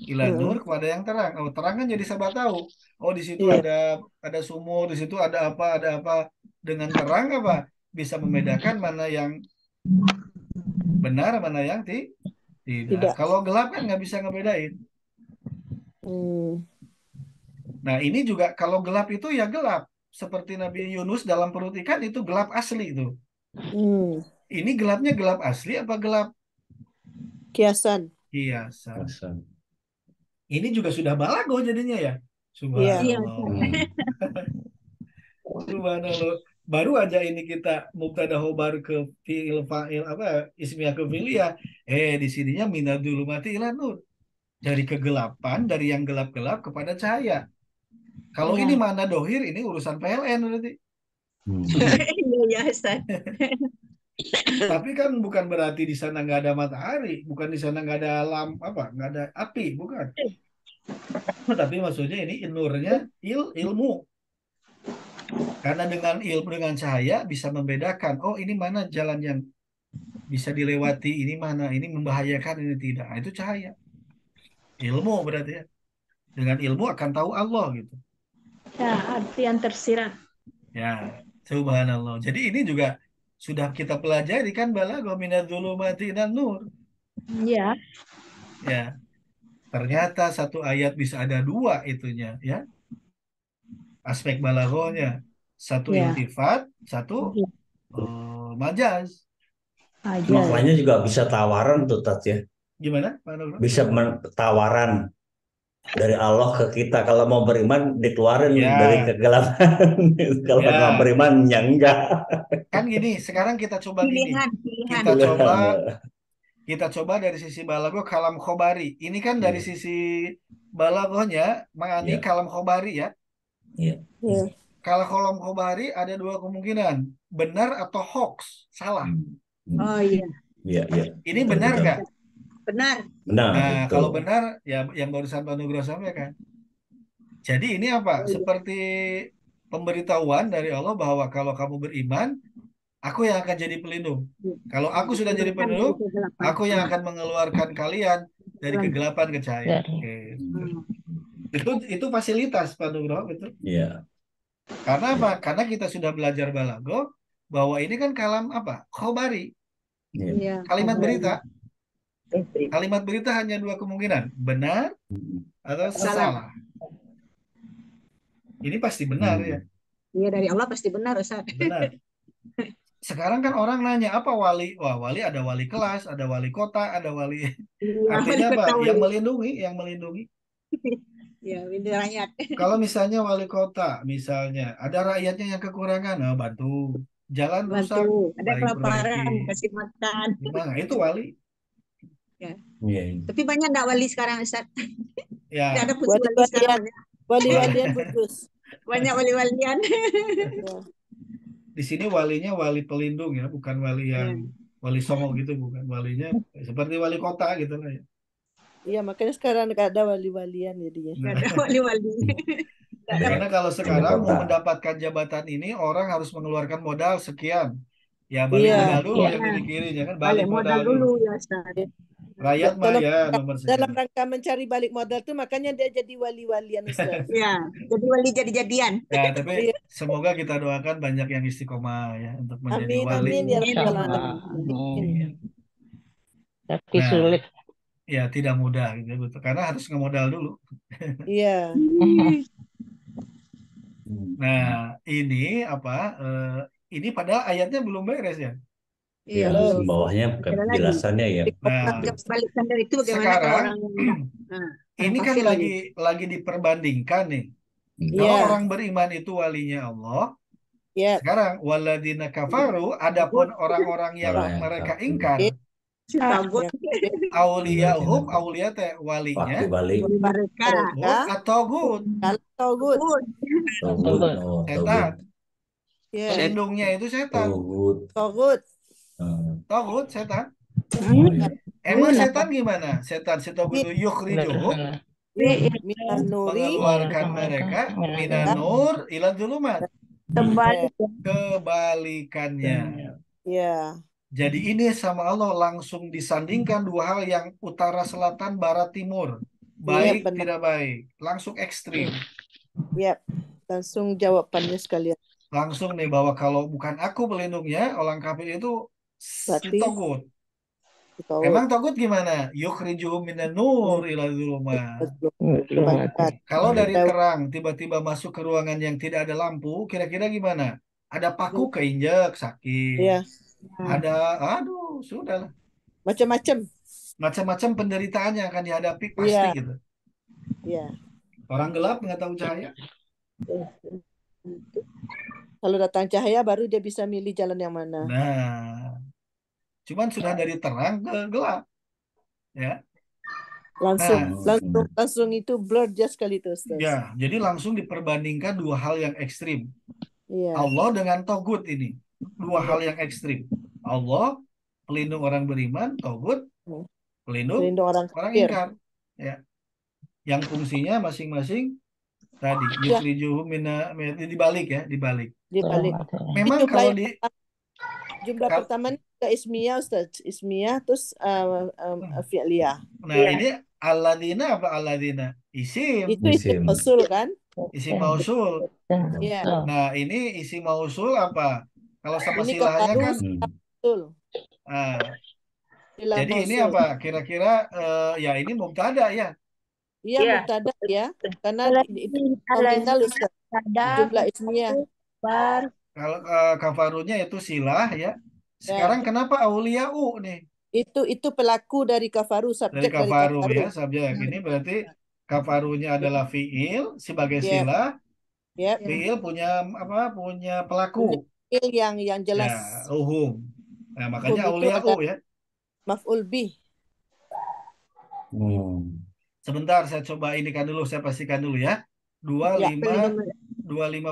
ila nur, kepada yang terang. Oh, terang kan jadi serba tahu. Oh, di situ ada sumur, di situ ada apa. Dengan terang apa? Bisa membedakan mana yang benar, mana yang tidak. Kalau gelap kan nggak bisa ngebedain. Nah, ini juga kalau gelap itu ya gelap. Seperti Nabi Yunus dalam perut ikan itu gelap asli itu. Ini gelapnya gelap asli apa gelap kiasan? Kiasan. Ini juga sudah balaghah jadinya ya. Subhanallah. Subhanallah. Baru aja ini kita mubtada khobar ke fi'il fa'il ismiyah ke fi'liyah. Di sininya minadzulumati ilan nur. Dari kegelapan, dari yang gelap-gelap kepada cahaya. Kalau Ya. ini mana dohir, ini urusan PLN berarti. Iya, ya, Ustaz. Tapi kan bukan berarti di sana nggak ada matahari, bukan di sana nggak ada nggak ada api, bukan. Tapi maksudnya ini nurnya ilmu. Karena dengan ilmu, dengan cahaya bisa membedakan, oh ini mana jalan yang bisa dilewati, ini mana, ini membahayakan, ini tidak. Nah, itu cahaya. Ilmu berarti ya. Dengan ilmu akan tahu Allah gitu. Ya, arti yang tersirat. Ya, subhanallah. Jadi ini juga sudah kita pelajari kan balagha minadz-dzulumati ilan nur. Ya, Ya, ternyata satu ayat bisa ada dua itunya ya. Aspek balaghonya. Satu ya. iltifat, satu majaz. Aja. Maknanya juga bisa tawaran tuh Tat ya. Gimana, Pak Nugro? Bisa tawaran dari Allah ke kita. Kalau mau beriman dikeluarin Ya. dari kegelapan. Kalau Ya. nggak beriman ya enggak. Kan gini, sekarang kita coba gini. Pilihan. Kita coba dari sisi balagho kalam khobari. Ini kan dari Iya. sisi balaghonya mengani Iya. kalam khobari ya. Iya. Ya. Kalau kalam khobari ada dua kemungkinan, benar atau hoax, salah. Oh iya, Iya, iya. Ini Betul, benar betul. nggak? benar. Benar. Nah, betul. kalau benar ya yang barusan Pak Nugroho sampaikan. Jadi ini apa? Seperti pemberitahuan dari Allah bahwa kalau kamu beriman, aku yang akan jadi pelindung. Kalau aku sudah jadi pelindung, aku yang akan mengeluarkan kalian dari kegelapan ke cahaya. Dari- Oke. Itu fasilitas Pak Nugroho itu. Iya. Karena apa? Karena kita sudah belajar balagho bahwa ini kan kalam apa? Khobari, Iya. Iya. kalimat berita. Kalimat berita hanya dua kemungkinan, benar atau salah. Ini pasti benar ya, Iya, dari Allah pasti benar, Ustaz. benar. Sekarang kan orang nanya apa wali? Wah, wali ada wali kelas, ada wali kota, ada wali. Artinya apa? Yang melindungi. Ya, ini rakyat. Kalau misalnya wali kota, misalnya ada rakyatnya yang kekurangan, nah bantu. Jalan rusak, Bantu. Ada baik kelaparan, perbaiki. kasih makan. Nah, itu wali. Iya. Tapi banyak enggak wali sekarang, Ustaz? Ya, Tidak ada puji wali sekarang. Wali-walian bagus. Banyak wali-walian. Ya. di sini walinya wali pelindung ya, bukan wali yang wali songo gitu, bukan. Walinya seperti wali kota gitu lah ya. Iya, makanya sekarang nggak ada wali-walian jadinya. Tidak ada wali-wali. Karena kalau sekarang Wali kota. mau mendapatkan jabatan ini orang harus mengeluarkan modal sekian. Ya balik Iya. modal dulu Iya. yang kiri-kirinya kan, Balik modal dulu ya, Ustaz. Rakyat mah ya nomor Dalam sekian. rangka mencari balik modal tuh makanya dia jadi wali-walian Ustaz. Ya, jadi wali jadi-jadian. Ya, tapi Iya. semoga kita doakan banyak yang istiqomah ya untuk menjadi Amin, wali. amin ya rabbal Insya Allah. alamin. Amin. Tapi Nah. sulit. Ya, tidak mudah gitu, betul. Karena harus ngemodal dulu. Iya. Nah, ini apa? Ini padahal ayatnya belum beres ya. Iya, Ya, belum. bawahnya penjelasannya ya. Nah, Kebalikan dari itu bagaimana sekarang kalau orang yang ini kan kafir lagi diperbandingkan nih. Kalau Iya. orang beriman itu walinya Allah, Iya. sekarang waladina kafaru, adapun orang-orang yang Orang yang mereka kafir. ingkar, si tagut auliyahum, aulia teh walinya, Waktu balik. mereka atau good, Kalau togut. Togut. Oh, setan. Iya. Pelindungnya itu setan. Togut. Togut. Togut, setan. Oh, iya. Emang setan gimana? Setan setogut yukhrijuhum, Minan nuri. mengeluarkan mereka minan nur ila dzulumat. Kembali. Kebalikannya. Iya. Jadi ini sama Allah langsung disandingkan dua hal yang utara, selatan, barat, timur. Baik, benar. tidak baik. Langsung ekstrim. Iya. Langsung jawabannya sekalian. Langsung nih bahwa kalau bukan aku pelindungnya, orang kafir itu Berarti togut. togut. Emang togut gimana? Yukhrijuhum minan nur ila dzulumat. Kebalikan. Kalau dari terang tiba-tiba masuk ke ruangan yang tidak ada lampu, kira-kira gimana? Ada paku keinjek, sakit. Iya. Ada, aduh, sudahlah. Macam-macam. Macam-macam penderitaan yang akan dihadapi pasti Iya. gitu. Iya. Orang gelap nggak tahu cahaya. Kalau datang cahaya baru dia bisa milih jalan yang mana. Nah, cuman sudah dari terang ke gelap, ya. Langsung, Nah, langsung itu blur just kali itu Ustaz. ya, jadi langsung diperbandingkan dua hal yang ekstrim. Iya. Allah dengan Togut ini. Dua hal yang ekstrim. Allah pelindung orang beriman, Togut pelindung Pelindung orang orang kafir. ingkar. Ya. Yang fungsinya masing-masing tadi Ya, yukhrijuhum dibalik ya, dibalik. dibalik. Memang Jumlah kalau yang jumlah kal- pertama ini juga ismiyah Ustaz. Ismiyah terus fi'liyah. nah ini alladzina apa alladzina? Isim, Itu isim mausul kan? isim mausul. Iya. Nah, ini isim mausul apa? Kalau sama Ini silahnya kafaru kan mausul. Silah jadi ini mausul. apa? Kira-kira ya ini mubtada ya. Iya, mubtada ya. Karena itu nominal Ustaz. Jumlah ismiyah. Kalau kafarunya itu silah ya. Sekarang kenapa auliya'u nih? Itu pelaku dari kafaru, Dari subjek dari kafaru kafaru. ya, subjek. Ini berarti kafarunya adalah fiil sebagai Ya. silah. Ya. Fiil punya apa? Punya pelaku. Fiil yang jelas. Ya, uhum. Nah, makanya Hum itu auliya'u ada ya. maf'ul bih. Sebentar, saya coba indikan dulu, saya pastikan dulu ya. 25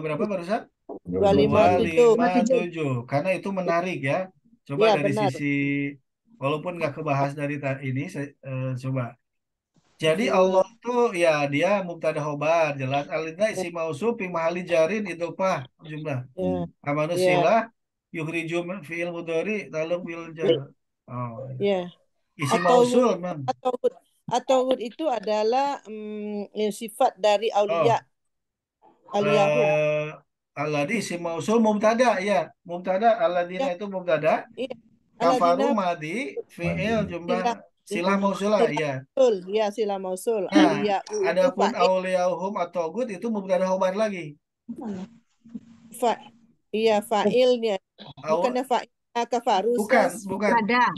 berapa barusan? 257. Karena itu menarik ya. Coba Ya, dari benar. sisi, walaupun nggak kebahas dari ini, saya coba. Jadi Allah itu ya dia mubtada khobar, jelas. Alina isi mausuf fi mahali jarin idofah jumlah. Amanu silah yukhriju fi'il mudhari taluk bil jar. Oh. Ya. Isi mausul, Mam. Atau itu adalah sifat dari aulia. Auliyahu. Alladhi isim mausul mubtada ya. Mubtada alladina itu mubtada. Iya. Kafaru madi fi'il jumlah silah mausulah ya. Ya, silah mausul. Nah, adapun auliyahum atau good itu mubtada khobar lagi. Iya, fa'ilnya. Bukannya fa'il kafaru. Bukan.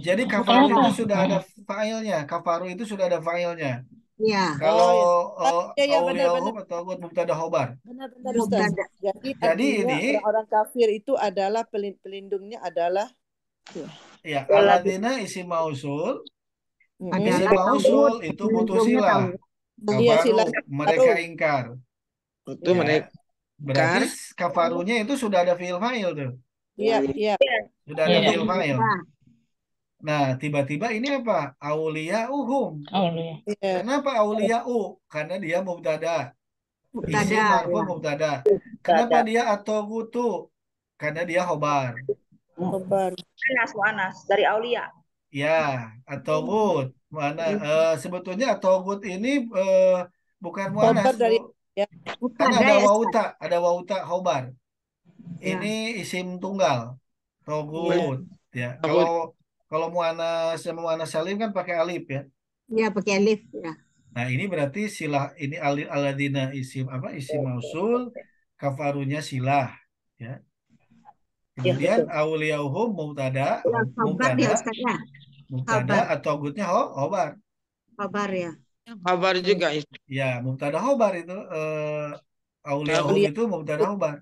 Jadi kafaru itu sudah ada fa'ilnya. Kafaru itu sudah ada fa'ilnya. Iya. Kalau benar-benar. atau buat mubtada khobar. Benar-benar Ustaz. Jadi ini orang kafir itu adalah pelindungnya adalah ya aladina isim mausul. Isim mausul itu butuh silah. Kafaru mereka ingkar. Itu mereka. Berarti kafarunya itu sudah ada fi'il fa'il tuh. Iya. Sudah ada fi'il fa'il. Nah, tiba-tiba ini apa? Auliya'uhum. Kenapa auliya'u? Karena dia mubtada. Isim marfu mubtada. Kenapa dia at-taghutu? Karena dia khobar. Anas dari aulia. Ya, at-taghut. Mana sebetulnya at-taghut ini bukan muannas. Karena ada wauta khobar. Ini isim tunggal. Taghut. Ya. Kalau muannas salim kan pakai alif ya. Iya, pakai alif ya. Nah, ini berarti silah ini aladina isim mausul, kafarunya silah ya. Kemudian auliyauhum mubtada atau gutnya khobar. Khobar ya. Khobar juga. Ya, mubtada khobar itu auliyauhum itu mubtada khobar.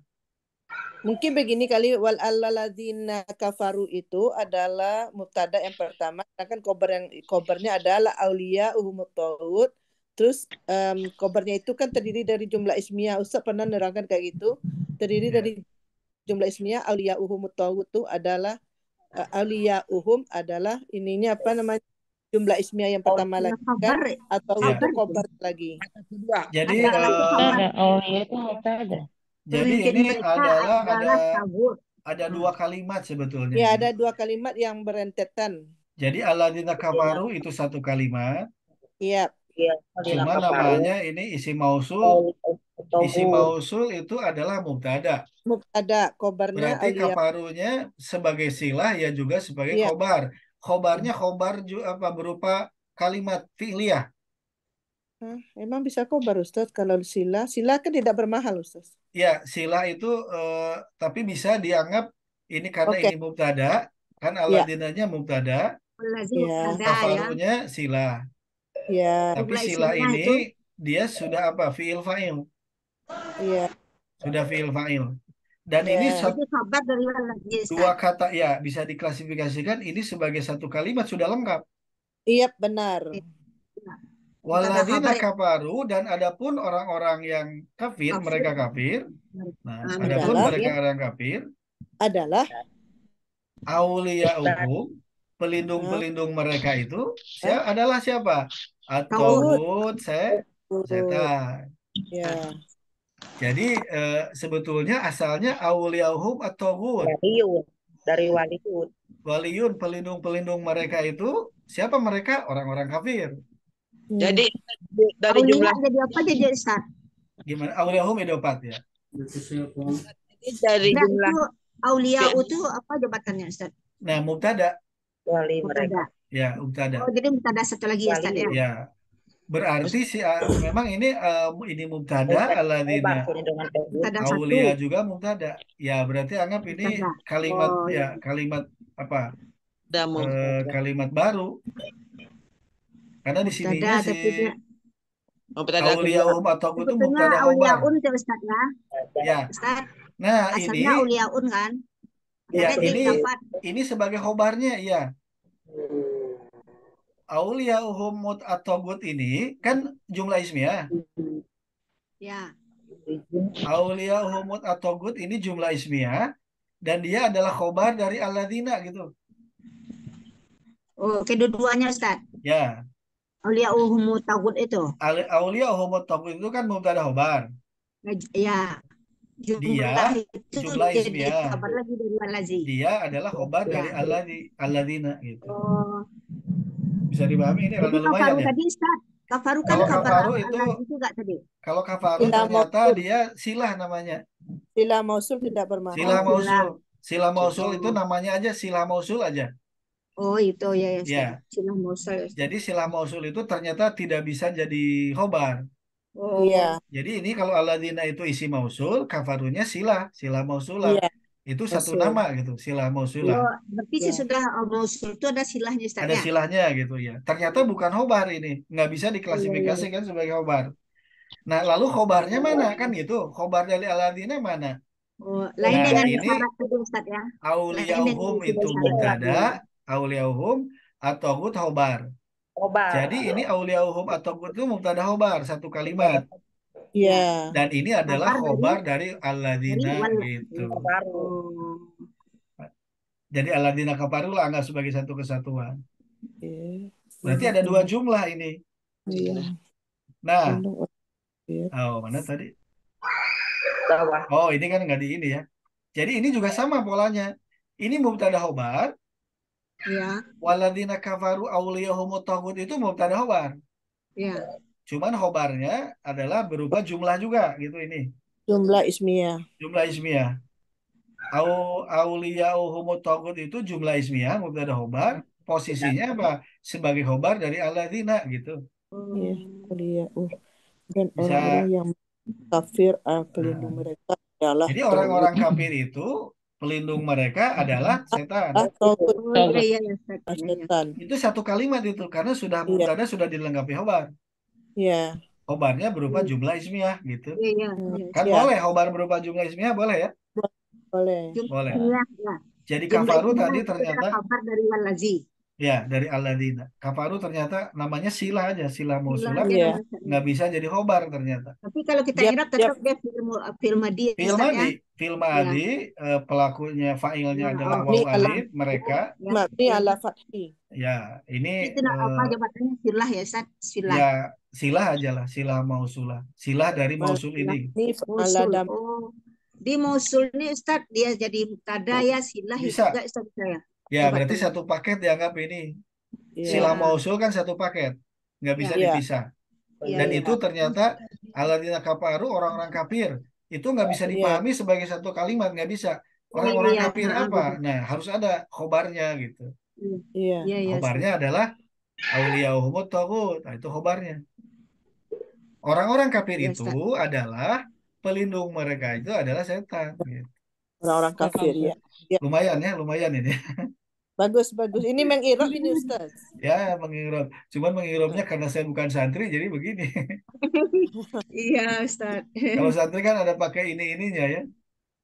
Mungkin begini kali wal alladzina kafaru itu adalah mubtada yang pertama, kan kobarnya adalah aulia uhumut taut. Terus kobarnya itu kan terdiri dari jumlah ismiyah. Ustaz pernah nerangkan kayak gitu. Terdiri dari jumlah ismiyah aulia uhumut taut itu adalah aulia uhum adalah ininya apa namanya? Jumlah ismiyah yang pertama lagi kan atau itu kobar lagi. Jadi aulia itu mubtada. Jadi ini ada dua kalimat sebetulnya. Ya, ada dua kalimat yang berentetan. Jadi alladzina kafaru itu satu kalimat. Iya. Cuma namanya ini isim mausul. Isim mausul itu adalah mubtada. Mubtada, khobarnya berarti kafarunya sebagai silah ya juga sebagai khobar. Khobarnya khobar berupa kalimat fi'liyah. Emang bisa khobar Ustaz kalau silah? Silah kan tidak bermahal Ustaz. Ya, silah itu tapi bisa dianggap ini karena ini mubtada, kan aladinanya mubtada, kafarunya silah. Ya. Tapi silah ini dia sudah apa? Fi'il fa'il. Iya. Sudah fi'il fa'il. Dan ini dua kata ya bisa diklasifikasikan ini sebagai satu kalimat sudah lengkap. Iya, benar. Waladina khabar ya. kafaru, dan adapun orang-orang yang kafir, Kafir. mereka kafir. Nah, adapun Adalah. mereka orang kafir, Adalah. auliya'uhum, pelindung-pelindung mereka itu adalah siapa? At-taghut, setan. Ya. Jadi sebetulnya asalnya auliya'uhum at-taghut. Waliyun. Dari waliyun. Waliyun, pelindung-pelindung mereka itu siapa mereka? Orang-orang kafir. Jadi dari Aulia jumlah jadi apa jadi Ustaz? Gimana? Auliya'uhum idopat ya. dari Nah, jumlah itu Aulia itu apa jabatannya Ustaz? Nah, mubtada. Wali Mubtada. mereka. Ya, mubtada. Oh, jadi mubtada satu lagi ya Ustaz ya. Ya, berarti memang ini mubtada alladzina. Pelindungan tauhid. Mubtada satu. Aulia juga mubtada. Ya, berarti anggap ini Mubtada. kalimat Oh, ya, kalimat apa? damu. Kalimat baru. Karena di sininya mubtada si tapi dia Mubtada auliya'uhum atau itu sebetulnya mubtada khobar. Auliaun tuh Ustaz ya. Ya. Ustaz, Nah, ini asalnya Auliaun kan. ya Jadi ini dapat ini sebagai khobarnya ya. Auliya'uhum atau ini kan jumlah ismiyah. ya. Auliya'uhum atau ini jumlah ismiyah dan dia adalah khobar dari alladzina gitu. Oh, kedua-duanya Ustaz. Ya. Auliauhum tagut itu. Auliya'uhum itu kan mubtada khobar. Ya. Jumlah itu jumlah jadi ismiyah. kabar lagi dari Al-Lazi. Dia adalah khobar Ya. dari alladzina gitu. Oh. Bisa dipahami ini Jadi rada lumayan kafaru ya. tadi Ustaz. Kafaru kan Kalau kabar kafaru itu Al-Lazi juga tadi. kalau kafaru Silah ternyata mausul. dia silah namanya. Sila mausul tidak bermakna. Silah Oh, mausul. Silah mausul Oh. itu namanya aja silah mausul aja. Oh, itu ya Ustaz. Ya. Silah mausul. Jadi silah mausul itu ternyata tidak bisa jadi khobar. Oh. Iya. Jadi ini kalau alladzina itu isi mausul, kafarunya silah mausulah. Iya. Itu satu Mausul. nama gitu, silah mausulah. Oh, berarti Ya. sesudah mausul itu ada silahnya Ustaz Ada ya? silahnya gitu ya. Ternyata bukan khobar ini, nggak bisa diklasifikasikan sebagai khobar. Nah, lalu khobarnya mana kan gitu? Khobar dari alladzina mana? Oh, lain Nah, dengan ini syarat tadi Ustaz ya. auliyauhum itu mubtada, auliyauhum atau khobar. Khobar. Jadi ini auliyauhum atau itu mubtada khobar satu kalimat. Iya. Dan ini adalah Khobar khobar dari alladzina dari gitu. Baru. Oh. Jadi alladzina kafaru lah anggap sebagai satu kesatuan. Iya. Berarti ada dua jumlah ini. Iya. Nah, oh mana tadi? Bawah. Oh ini kan nggak di ini ya. Jadi ini juga sama polanya. Ini mubtada khobar. Ya, Walladzina kafaru auliyahum taghut itu mubtada khobar. ya. Cuman khobarnya adalah berupa jumlah juga gitu ini. Jumlah ismiyah. Jumlah ismiyah. Auliyahum taghut itu jumlah ismiyah mubtada khobar. Posisinya apa? Sebagai khobar dari alladzina gitu. Iya. Mulia. Dan Bisa. orang-orang yang kafir pelindung mereka adalah Jadi orang-orang kafir itu pelindung mereka adalah setan. taghut. Oh, iya, iya, Ustaz. Iya, iya. Setan. Itu satu kalimat itu karena sudah mubtada sudah dilengkapi khobar. Iya. Khobarnya berupa jumlah ismiyah gitu. Iya, iya, iya. Kan Iya. boleh khobar berupa jumlah ismiyah boleh ya? Boleh. Boleh. Iya, iya. Jadi Jumlah kafaru ismiyah tadi itu ternyata adalah kabar dari Al-Lazi. ya dari alladzina. Kafaru ternyata namanya silah aja, silah mausulah. Iya. Nggak bisa jadi khobar ternyata. Tapi kalau kita Dia- ingat tetap dia film madi Fi'il Ustaz, ya. madi, fi'il madi pelakunya fa'ilnya Ya, adalah oh. waw Ini alif mereka. Mabni ala fathi. Ya, ini Itu apa jabatannya silah ya Ustaz? Silah. ya silah aja lah, silah mausulah. Silah dari mausul ini. Ini ala Mausul. dam. Oh. Di mausul ini Ustaz dia jadi mubtada ya silah Bisa. juga Ustaz saya. Ya, Coba berarti tunggu. satu paket dianggap ini. Iya. Silah mausul kan satu paket. Nggak bisa Iya. dipisah. Iya, Dan iya. itu ternyata alladzina kafaru orang-orang kafir. Itu nggak bisa Iya. dipahami sebagai satu kalimat, nggak bisa. Oh, Orang-orang iya. kafir apa? Nah, harus ada khobarnya gitu. Iya. Iya, iya. Khobarnya adalah auliyauhumut taghut. Nah, itu khobarnya. Orang-orang kafir Iya, itu adalah pelindung mereka itu adalah setan. Gitu. Orang-orang kafir ya. Lumayan ya, lumayan ini. Bagus, bagus. Ini mengirob ini Ustaz. Ya, mengirob. Cuman mengirobnya karena saya bukan santri, jadi begini. Iya Ustaz. Kalau santri kan ada pakai ini-ininya ya.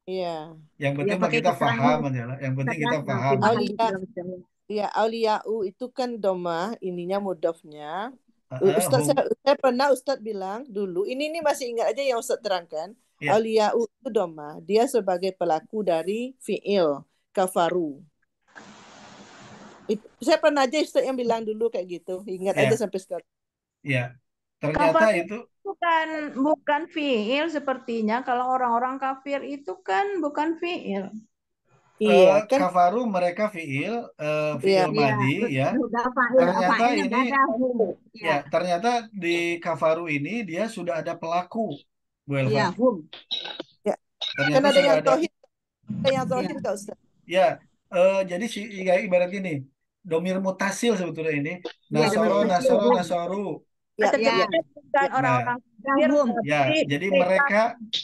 Iya. Yang penting mah pakai kita keterangan. paham aja lah. Yang penting kita Nah, paham. terima Aulia. kasih. Ya, auliya'u itu kan domah, ininya mudofnya. Ustaz, hum. saya pernah Ustaz bilang dulu, ini masih ingat aja yang Ustaz terangkan. Ya, Auliya'u itu doma, dia sebagai pelaku dari fi'il kafaru. Saya pernah aja Ustaz yang bilang dulu kayak gitu. Ingat aja ya, sampai sekarang. ya. Ternyata Kafar itu bukan fiil sepertinya. Kalau orang-orang kafir itu kan bukan fiil. Iya, kan? kafaru mereka fiil Iya. fiil Iya, madi ya. udah fa'il, Ternyata fa'ilnya ini nggak ada hum. ya, Ya, ternyata di kafaru ini dia sudah ada pelaku, Bu iya, Elva. hum. Ya. Kan Ternyata ada sudah yang ada. tauhid, ada yang Iya, tauhid nggak Ustaz? Ya, jadi ibarat ini domir mutasil sebetulnya ini. iya, Nasoro, domir nasoro, hum. nasoru. Ya, Tetap Ya, bukan Nah, orang-orang ada kafir, hum. ya, tapi jadi mereka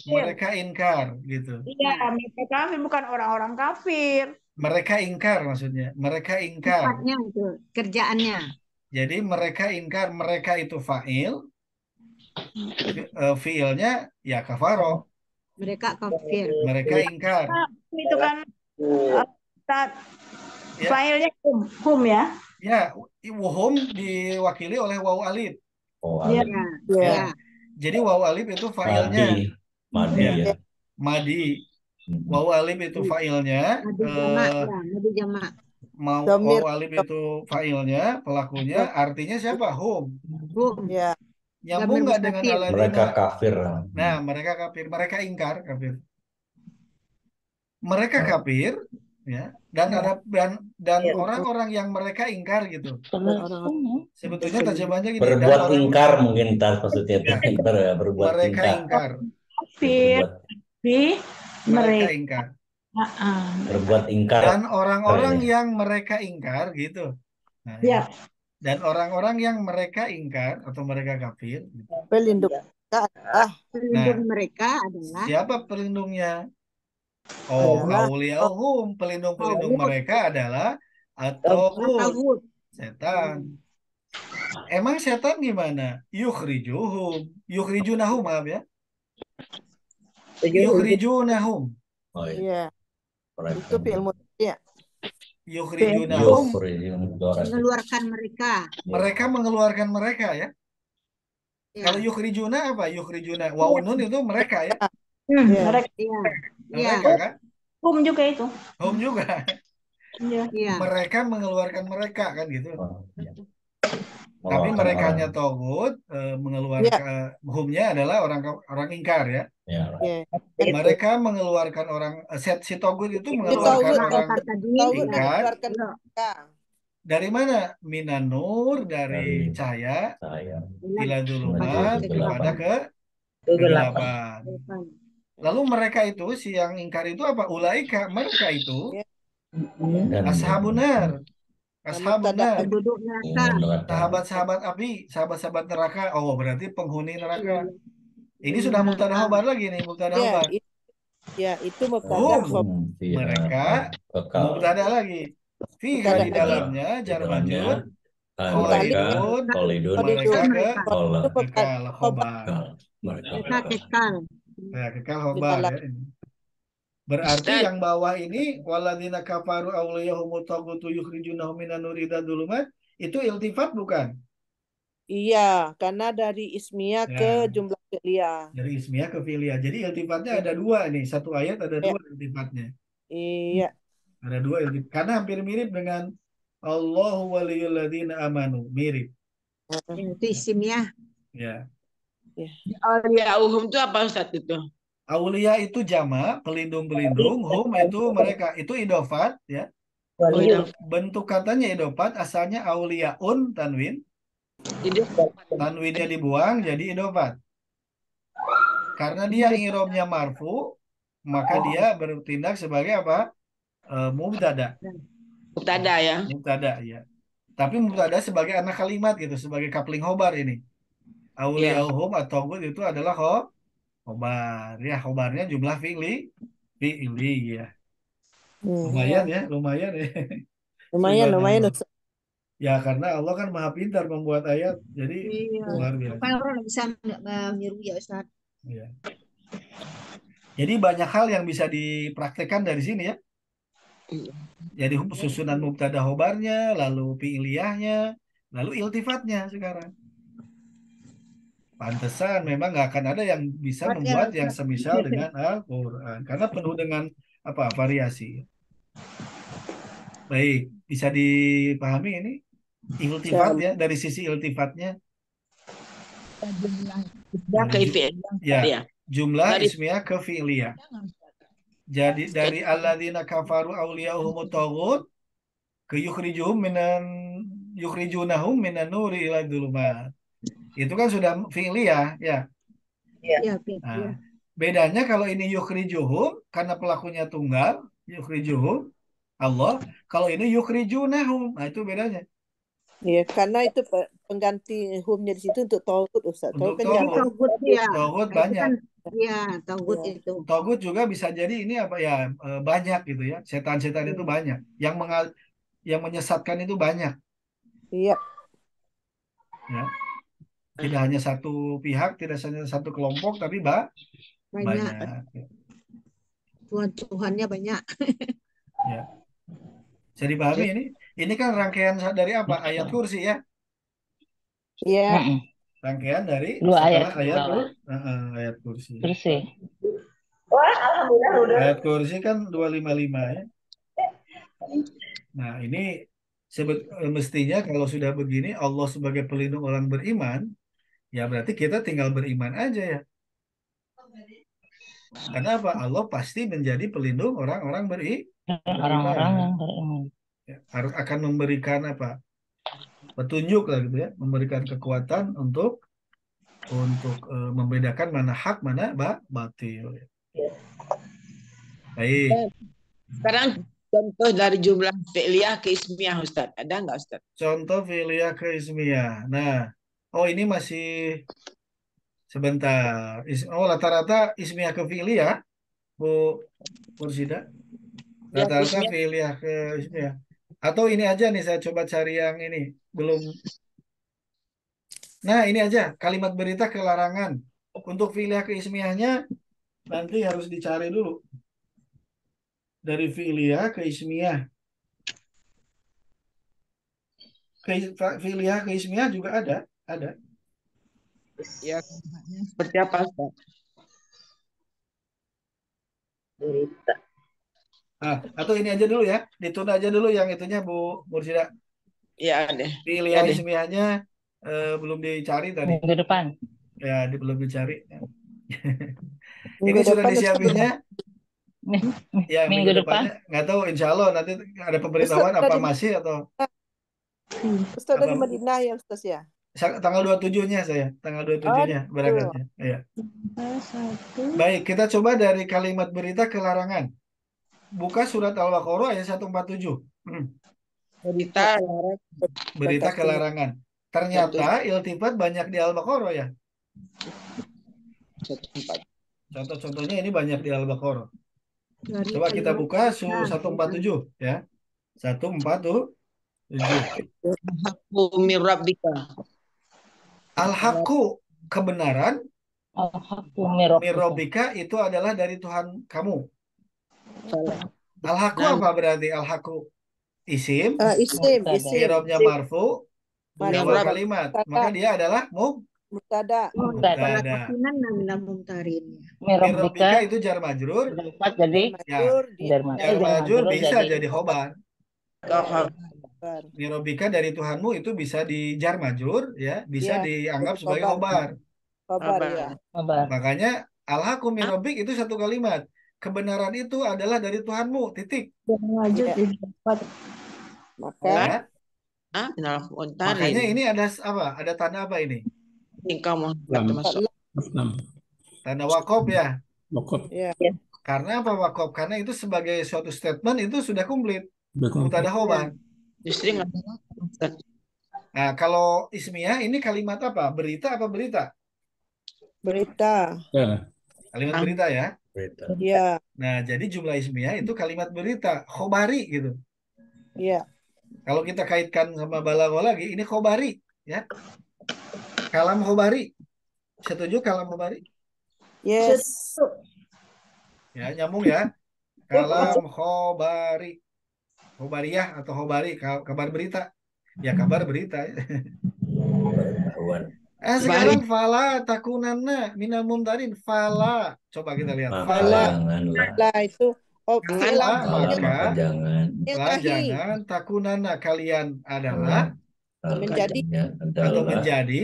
mereka kafir. ingkar gitu. Iya, Ya, mereka kafir bukan orang-orang kafir. Mereka ingkar maksudnya. Mereka ingkar. sifatnya itu, kerjaannya. Jadi mereka ingkar, mereka itu fa'il, fiilnya ya kafaro. Mereka kafir. Mereka ingkar. Itu kan ta- Ya, filenya hum ya. ya, wuhum diwakili oleh waw alif. Oh, Iya. alif. Ya, ya. ya. Jadi waw alif itu fa'ilnya. Madi Ya, ya. madi. Mm-mm. Waw alif itu fa'ilnya. Madu jamak, ya, madu jamak. Domir. Waw alif itu fa'ilnya, pelakunya. Artinya siapa? Hum. Hum. Ya. Nyambung Domir nggak dengan mustatir. Mereka aladina? kafir. Nah, mereka kafir. Mereka ingkar kafir. Mereka kafir, ya. Dan ada dan orang-orang yang mereka ingkar gitu. Sebetulnya terjemahnya gini. Dan Berbuat orang ingkar mungkin maksudnya ya, berbuat mereka tingkah. ingkar. Kafir Berbuat, di Mereka mereka. ingkar. berbuat ingkar. Dan orang-orang Ya. yang mereka ingkar gitu. Nah, Ya. dan orang-orang yang mereka ingkar atau mereka kafir. Gitu. Pelindung kita adalah Pelindung mereka adalah Siapa pelindungnya? Oh, adalah auliyahum, pelindung-pelindung Tauhud. mereka adalah at-taghut, Tauhud. setan. Emang setan gimana? Yukhrijunahum, maaf ya. Yukhrijunahum. Oh iya. iya. Mereka. Itu fi'il mudhari ya. Yukhrijunahum. Mengeluarkan mereka. Mereka mengeluarkan mereka ya. Ya, Kalau yukhrijuna apa? Yukhrijuna. Waunun itu mereka ya. Iya. Mereka iya, iya, Mereka kan? hum juga itu. Hum juga. Iya. iya. Mereka mengeluarkan mereka kan gitu. Oh, iya. Tapi Mengeluarkan merekanya orang. togut mengeluarkan humnya adalah orang ingkar ya. Ya. Iya. Mereka mengeluarkan orang si togut itu Itu mengeluarkan tauhid, orang tadi. tauhid ingkar. mengeluarkan Ya, mereka. Dari mana? Minanur, dari Dari cahaya saya. ila dulumat kepada kegelapan. Lalu mereka itu si yang ingkar itu apa? Ulaika, mereka itu Dan ashabunar. Ashabunar. penduduk neraka. Sahabat-sahabat api, sahabat-sahabat neraka. Oh, berarti penghuni neraka. Ini Iya. sudah mubtada khobar lagi nih, mubtada Ya, khobar. itu mubtada Hum. khobar. Mereka kekal. mubtada lagi. Fiha Mubtada. di dalamnya jar majrur Mereka kolidun. mereka Kola. kekal khobar. Mereka Mereka kekal. Ya, kekal khobar ya ini. Berarti yang bawah ini waladina kafaru awliyahumut tagutu yukhrijunahum minan nuri ila dhulumat itu iltifat bukan? Iya, karena dari ismiyah Ya. ke jumlah fi'liyah. Dari ismiyah ke fi'liyah. Jadi iltifatnya ada dua nih. Satu ayat ada dua iltifatnya. Iya. Ada dua iltifat. Karena hampir mirip dengan Allahu waliyul ladzina amanu. Mirip. Itu isimnya. Ya. Auliya'uhum itu apa Ustaz itu? Aulia itu jama, pelindung-pelindung. Hum itu mereka. Itu idofat ya. Bentuk katanya idofat. Asalnya auliaun tanwin. Jadi Tanwinnya dibuang jadi idofat. Karena dia i'rabnya marfu, maka dia bertindak sebagai apa? Mubtada. mubtada ya. Mubtada ya. Tapi mubtada sebagai anak kalimat gitu, sebagai coupling khobar ini. Auliyahum atau itu adalah khobar. Ya, khobarnya jumlah fi'li ya. Lumayan ya, lumayan ya. Lumayan. Subhanallah. Ya karena Allah kan maha pintar membuat ayat, jadi Iya. luar biasa. Apa orang bisa niru ya Ustaz? Ya. Jadi banyak hal yang bisa dipraktekkan dari sini ya. Jadi susunan mubtada khobarnya, lalu fi'liyahnya, lalu iltifatnya sekarang. Pantesan memang nggak akan ada yang bisa membuat yang semisal dengan Al-Quran karena penuh dengan variasi. Baik, bisa dipahami ini iltifat ya, dari sisi iltifatnya. Ya, ke fi'il. Ya, jumlah Dari- ismiyah ke fi'liyah. Jadi dari alladzina kafaru awliya'uhumut taghut ke yukhrijunahum minan nuri ila dzulumat. Itu kan sudah fi'liyah ya. Ya, Nah, bedanya kalau ini yukhrijuhum karena pelakunya tunggal, yukhrijuhum Allah, kalau ini yukhrijunahum. Nah, itu bedanya. Ya, karena itu pengganti humnya di situ untuk tauhid, Ustaz. Untuk Tauhid kan tauhid. jamak. Togut ya. Togut Itu banyak. kan ya, togut Ya. itu. Togut juga bisa jadi ini banyak gitu ya. Setan-setan itu banyak. Yang menyesatkan itu banyak. Iya. Ya. Tidak hanya satu pihak, tidak hanya satu kelompok, tapi Banyak. banyak. Tuhan-Tuhannya banyak. Ya. Bisa dipahami ini? Ini kan rangkaian dari apa? Ayat kursi ya. Iya. Rangkaian dari Dua setelah ayat ayat kursi. bersih. Wah, alhamdulillah udah. Ayat kursi kan 255 ya. Nah, ini mestinya kalau sudah begini Allah sebagai pelindung orang beriman, ya berarti kita tinggal beriman aja ya. Karena apa? Allah pasti menjadi pelindung orang-orang Orang-orang yang beriman. ya, akan memberikan petunjuk lah gitu ya, memberikan kekuatan untuk membedakan mana hak mana batil. Baik, Sekarang contoh dari jumlah fi'liyah ke ismiyah, Ustaz. Ada nggak, Ustaz? contoh fi'liyah ke ismiyah. Nah, ini masih sebentar. Rata-rata ismiyah ke fi'liyah, Bu Mursida. Ya, Rata-rata ismiyah. fi'liyah ke ismiyah. Atau ini aja nih, saya coba cari yang ini. Belum. Nah, ini aja. Kalimat berita kelarangan. Untuk fi'liyah ke ismiyahnya, nanti harus dicari dulu. Dari fi'liyah ke ismiyah. Fi'liyah ke ismiyah juga ada. Ya, seperti apa, Ustaz? Berita. Atau ini aja dulu ya. Ditunda aja dulu yang itunya Bu Mursida. Ya, ada. Fi'liyah Ya, deh. ismiyahnya belum dicari tadi. Minggu depan. Ya, belum dicari. Ini Minggu sudah depan, disiapinnya. Ya, Minggu minggu depan. depannya. Nggak tahu, insya Allah nanti ada pemberitahuan Ustaz, apa tadi- masih atau Ustaz dari Apa? Madinah ya, Ustaz ya? tanggal 27-nya saya. Tanggal 27-nya berangkatnya. Iya. Satu. Baik, kita coba dari kalimat berita kelarangan. Buka surat Al-Baqarah ayat 147. Berita Berita kelarangan. Ternyata iltifat banyak di Al-Baqarah ya. 14. Contoh-contohnya ini banyak di Al-Baqarah. Dari Coba kita kalimat buka berita. 147 ya. 147. Min rabbika. Al-haqqu, kebenaran, Al-haqqu min rabbika. mirobika itu adalah dari Tuhan kamu. Salah. Al-haqqu apa berarti? Al-haqqu isim, Isim. irobnya marfu, Marfu. jawab kalimat. Maka dia adalah Mubtada. mubtada. Kasinan namina mumtarin. Min Mirobika rabbika. itu jar majrur. Dapat jadi Majrur di Jar majrur bisa jadi khobar. Kau Mirobika dari Tuhanmu itu bisa di jar majrur ya, bisa Ya, dianggap jadi sebagai khobar. khobar. Kabar ya. kabar. Makanya al-haqqu min rabbik itu satu kalimat. Kebenaran itu adalah dari Tuhanmu. Titik. Lanjut Ya. dapat. Maka Ya. Minal Makanya muntarin. ini ada apa? Ada tanda apa ini? Engkau mau Lam. masuk. Tanda wakaf ya. Bokop. ya. Karena apa wakaf? Karena itu sebagai suatu statement itu sudah komplit. Bekop. Mubtada khobar. Justru nggak Ustaz. Nah, kalau ismiyah ini kalimat apa? Berita apa berita? Berita. Ya. Kalimat Ah. berita ya. Ya. Nah, jadi jumlah ismiyah itu kalimat berita, khobari gitu. Ya. Kalau kita kaitkan sama balaghah lagi, ini khobari ya. Kalam khobari. Setuju kalam khobari? Yes. Ya, nyambung ya. Kalam khobari. Khobariyah atau khobari, kabar berita. Ya, kabar berita. Pengetahuan. Sekarang fala takunanna minal mumtarin. Fala. Coba kita lihat. Maka Fala. janganlah. Lah itu fi'il Fala, amrnya Maka jangan. lah nahi jangan takunanna kalian adalah menjadi atau Adalah menjadi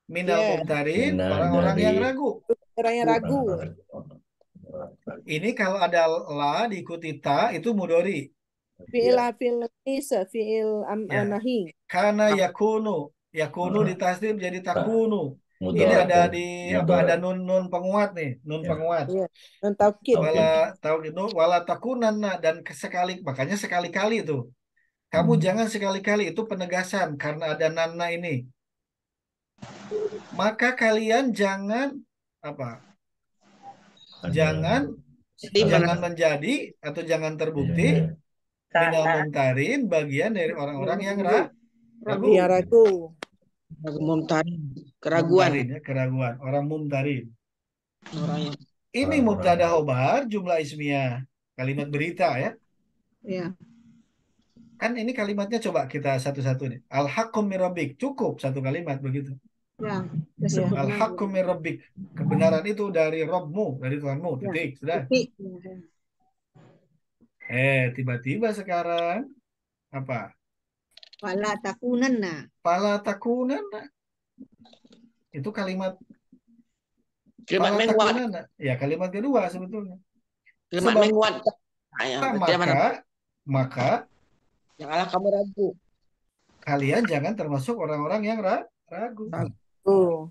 minal ya mumtarin Mina orang-orang yang dari ragu. orang yang ragu. Ini kalau ada la diikuti ta itu mudori. Fi'il fi'il Ya. nahi. Karena yakunu ditasdid jadi takunu. Ini mudor ada di apa? Ada nun penguat nih, nun Ya. penguat. Iya. Dan taukid. Wala takunanna dan sekali, makanya sekali-kali itu. Kamu jangan sekali-kali, itu penegasan karena ada nanna ini. Maka kalian jangan apa? Jangan menjadi atau jangan terbukti minal mumtarin bagian dari orang-orang yang ragu. Iya ragu. Mumtarin, keraguan. Mumtarin, ya, keraguan. Orang mumtarin. Orang yang Ini mubtada khobar, jumlah ismiyah, kalimat berita ya. Ya. Kan ini kalimatnya coba kita satu-satu nih. Al-haqqum min rabbik, cukup satu kalimat begitu. Ya. Disebut Al-haqqum min rabbik, kebenaran itu dari Rabbmu, dari Tuhanmu. Ya. Titik, sudah. titik. Ya. Tiba-tiba sekarang apa? Fala takunanna. Fala takunanna. Itu kalimat kalimat fala menguat. takunanna. Ya, kalimat kedua sebetulnya. Kalimat Sebab- menguat. Maka Janganlah kamu ragu. kalian jangan termasuk orang-orang yang ragu. Oh.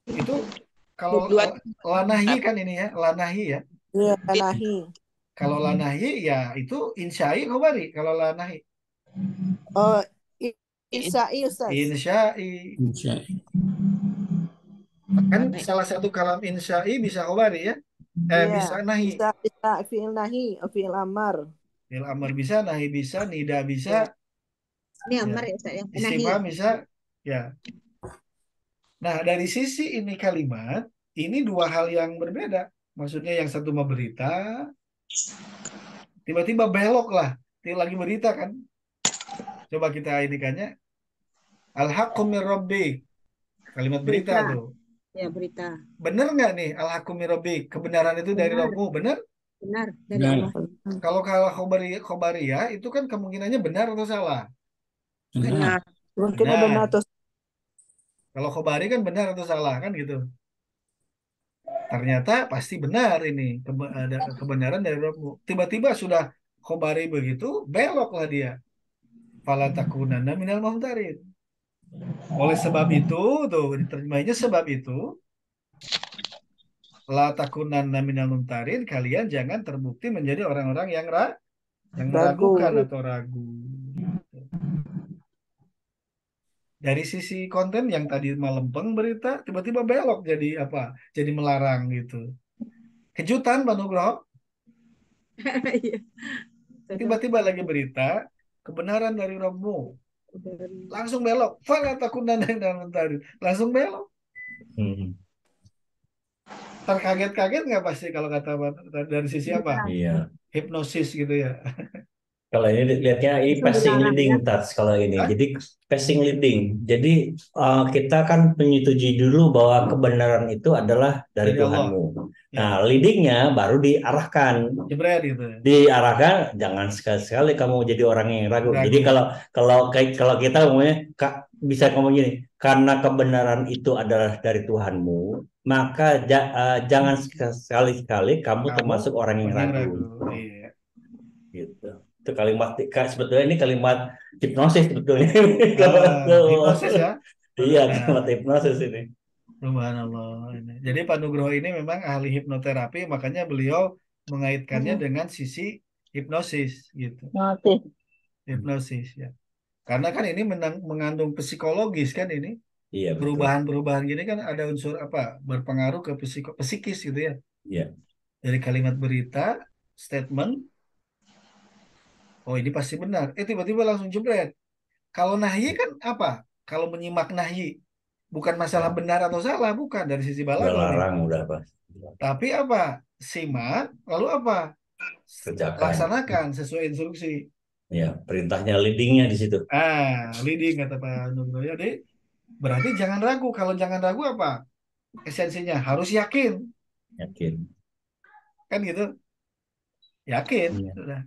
Itu kalau lanahi kan ini ya, lanahi ya. Iya nahi. Kalau lanahi ya itu insyai khobari. Kalau lanahi Oh, Insya'i Ustaz. insyai. Insya Kan salah satu kalam insyai bisa khobari ya. Iya. Bisa nahi. Bisa fi'il nahi, fi'il amar. Fil amar bisa, nahi bisa, nida bisa, Ini amar ya Ustaz ya. Nahi. istifham bisa, ya. Nah, dari sisi ini kalimat, ini dua hal yang berbeda. Maksudnya yang satu mau berita, tiba-tiba belok lah. Dia lagi berita kan. Coba kita inikannya. Al-haqqum min rabbik. Kalimat berita Berita. tuh. Ya berita. Bener nggak nih al-haqqum min rabbik? Kebenaran itu dari Benar. Rabbmu, bener? Benar dari Benar. Allah. Kalau khobariyah itu kan kemungkinannya benar atau salah. benar. Mungkin Benar. benar atau Kalau khobari kan benar atau salah kan gitu. Ternyata pasti benar ini ada kebenaran dari Rabbmu. Tiba-tiba sudah khobari begitu, beloklah dia. Fala takunanna minal mumtarin. Oleh sebab itu, tuh terjemahnya sebab itu, la takunanna minal mumtarin, kalian jangan terbukti menjadi orang-orang yang meragukan atau ragu. Dari sisi konten yang tadi melempeng berita, tiba-tiba belok jadi apa? Jadi melarang gitu. Kejutan, Pak Nugroho. Iya. Tiba-tiba lagi berita, kebenaran dari Rabbmu. Langsung belok. Fala takunanna minal mumtarin. Langsung belok. Terkaget-kaget nggak pasti kalau kata dari sisi apa? Iya. Hipnosis gitu ya. Kalau ini lihatnya ini Langsung passing dilarang, leading ya. touch kalau ini. Hah? Jadi passing leading. Jadi kita kan menyetujui dulu bahwa kebenaran itu adalah dari Dari Allah. Tuhanmu. Ya. Nah, leadingnya baru diarahkan. Jebret gitu. Diarahkan jangan sekali-sekali kamu jadi orang yang ragu. Ragu. Jadi kalau kita ngomongnya bisa ngomong gini, karena kebenaran itu adalah dari Tuhanmu, maka jangan sekali-sekali kamu termasuk orang yang ragu. Iya. Gitu. Itu kalimat sebetulnya ini kalimat hipnosis sebetulnya. Hipnosis ya. Iya, kalimat hipnosis ini. Subhanallah. Jadi Pak Nugroho ini memang ahli hipnoterapi, makanya beliau mengaitkannya dengan sisi hipnosis gitu. Mati. Hipnosis ya. Karena kan ini mengandung psikologis kan ini. Iya, betul. Perubahan-perubahan gini kan ada unsur apa? Berpengaruh ke psikis gitu ya. Iya. Dari kalimat berita, statement, oh ini pasti benar. Tiba-tiba langsung jebret. Kalau nahyi kan apa? Kalau menyimak nahyi, bukan masalah benar atau salah, bukan dari sisi Udah balaghah nih. larang, udah apa? Tapi apa? Simak, lalu apa? Kerjakan. Laksanakan sesuai instruksi. Ya, perintahnya leadingnya di situ. Leading kata Pak Nugroho. Jadi Berarti jangan ragu. Kalau jangan ragu apa? Esensinya harus yakin. Yakin. Kan gitu. Yakin. Iya. Sudah.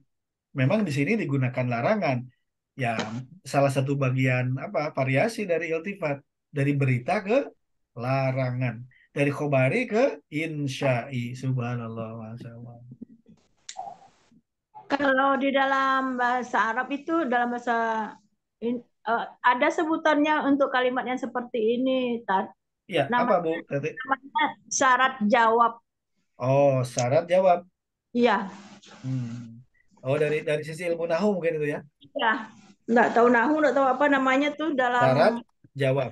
Memang di sini digunakan larangan. Ya, salah satu bagian variasi dari iltifat. Dari berita ke larangan. Dari khobari ke insya'i. Subhanallah. Masya Allah. Kalau di dalam bahasa Arab itu dalam bahasa ada sebutannya untuk kalimat yang seperti ini, Tad. Ya, apa Bu? Namanya syarat jawab. Oh, syarat jawab. Iya. Oh, dari sisi ilmu nahu mungkin itu ya? Iya. Nggak tahu nahu, nggak tahu apa namanya tuh dalam syarat jawab.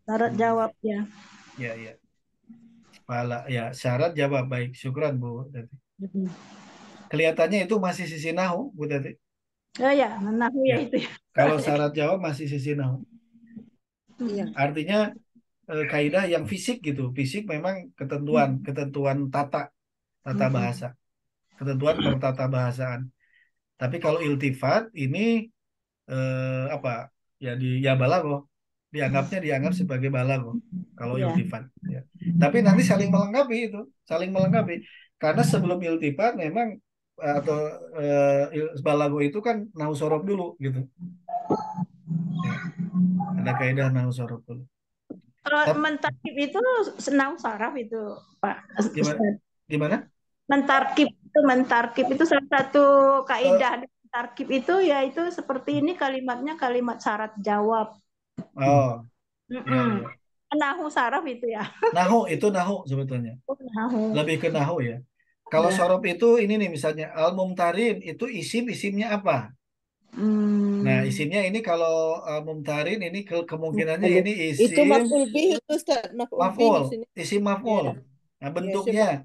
Syarat jawab ya. Ya, ya. Ya, syarat jawab. Baik, syukran Bu. Kelihatannya itu masih sisi nahu, Bu Tati. Oh ya, nahu ya itu. Kalau syarat jawab masih sisi nahu. Iya. Artinya kaidah yang fisik gitu. Fisik memang ketentuan tata bahasa. Ketentuan pertata bahasaan. Tapi kalau iltifat ini ya balaghah. Dianggap sebagai balaghah kalau iltifat ya. Tapi nanti saling melengkapi itu, karena sebelum iltifat memang atau balaghah itu kan nahu sorof dulu gitu ya. Ada kaidah nahu sorof dulu. Kalau mentarkib itu nahu saraf itu, Pak. Gimana? Mentarkib itu salah satu kaidah. Mentarkib itu yaitu seperti ini kalimatnya kalimat syarat jawab. Oh. Ya. Nahu saraf itu ya. Nahu sebetulnya. Lebih ke nahu ya. Kalau sorof itu ini nih misalnya al-mumtarin itu isimnya apa? Nah, isimnya ini kalau mumtarin ini kemungkinannya ini isim. Itu maf'ul bih itu Ustaz, maf'ul, isim maf'ul. Nah, bentuknya.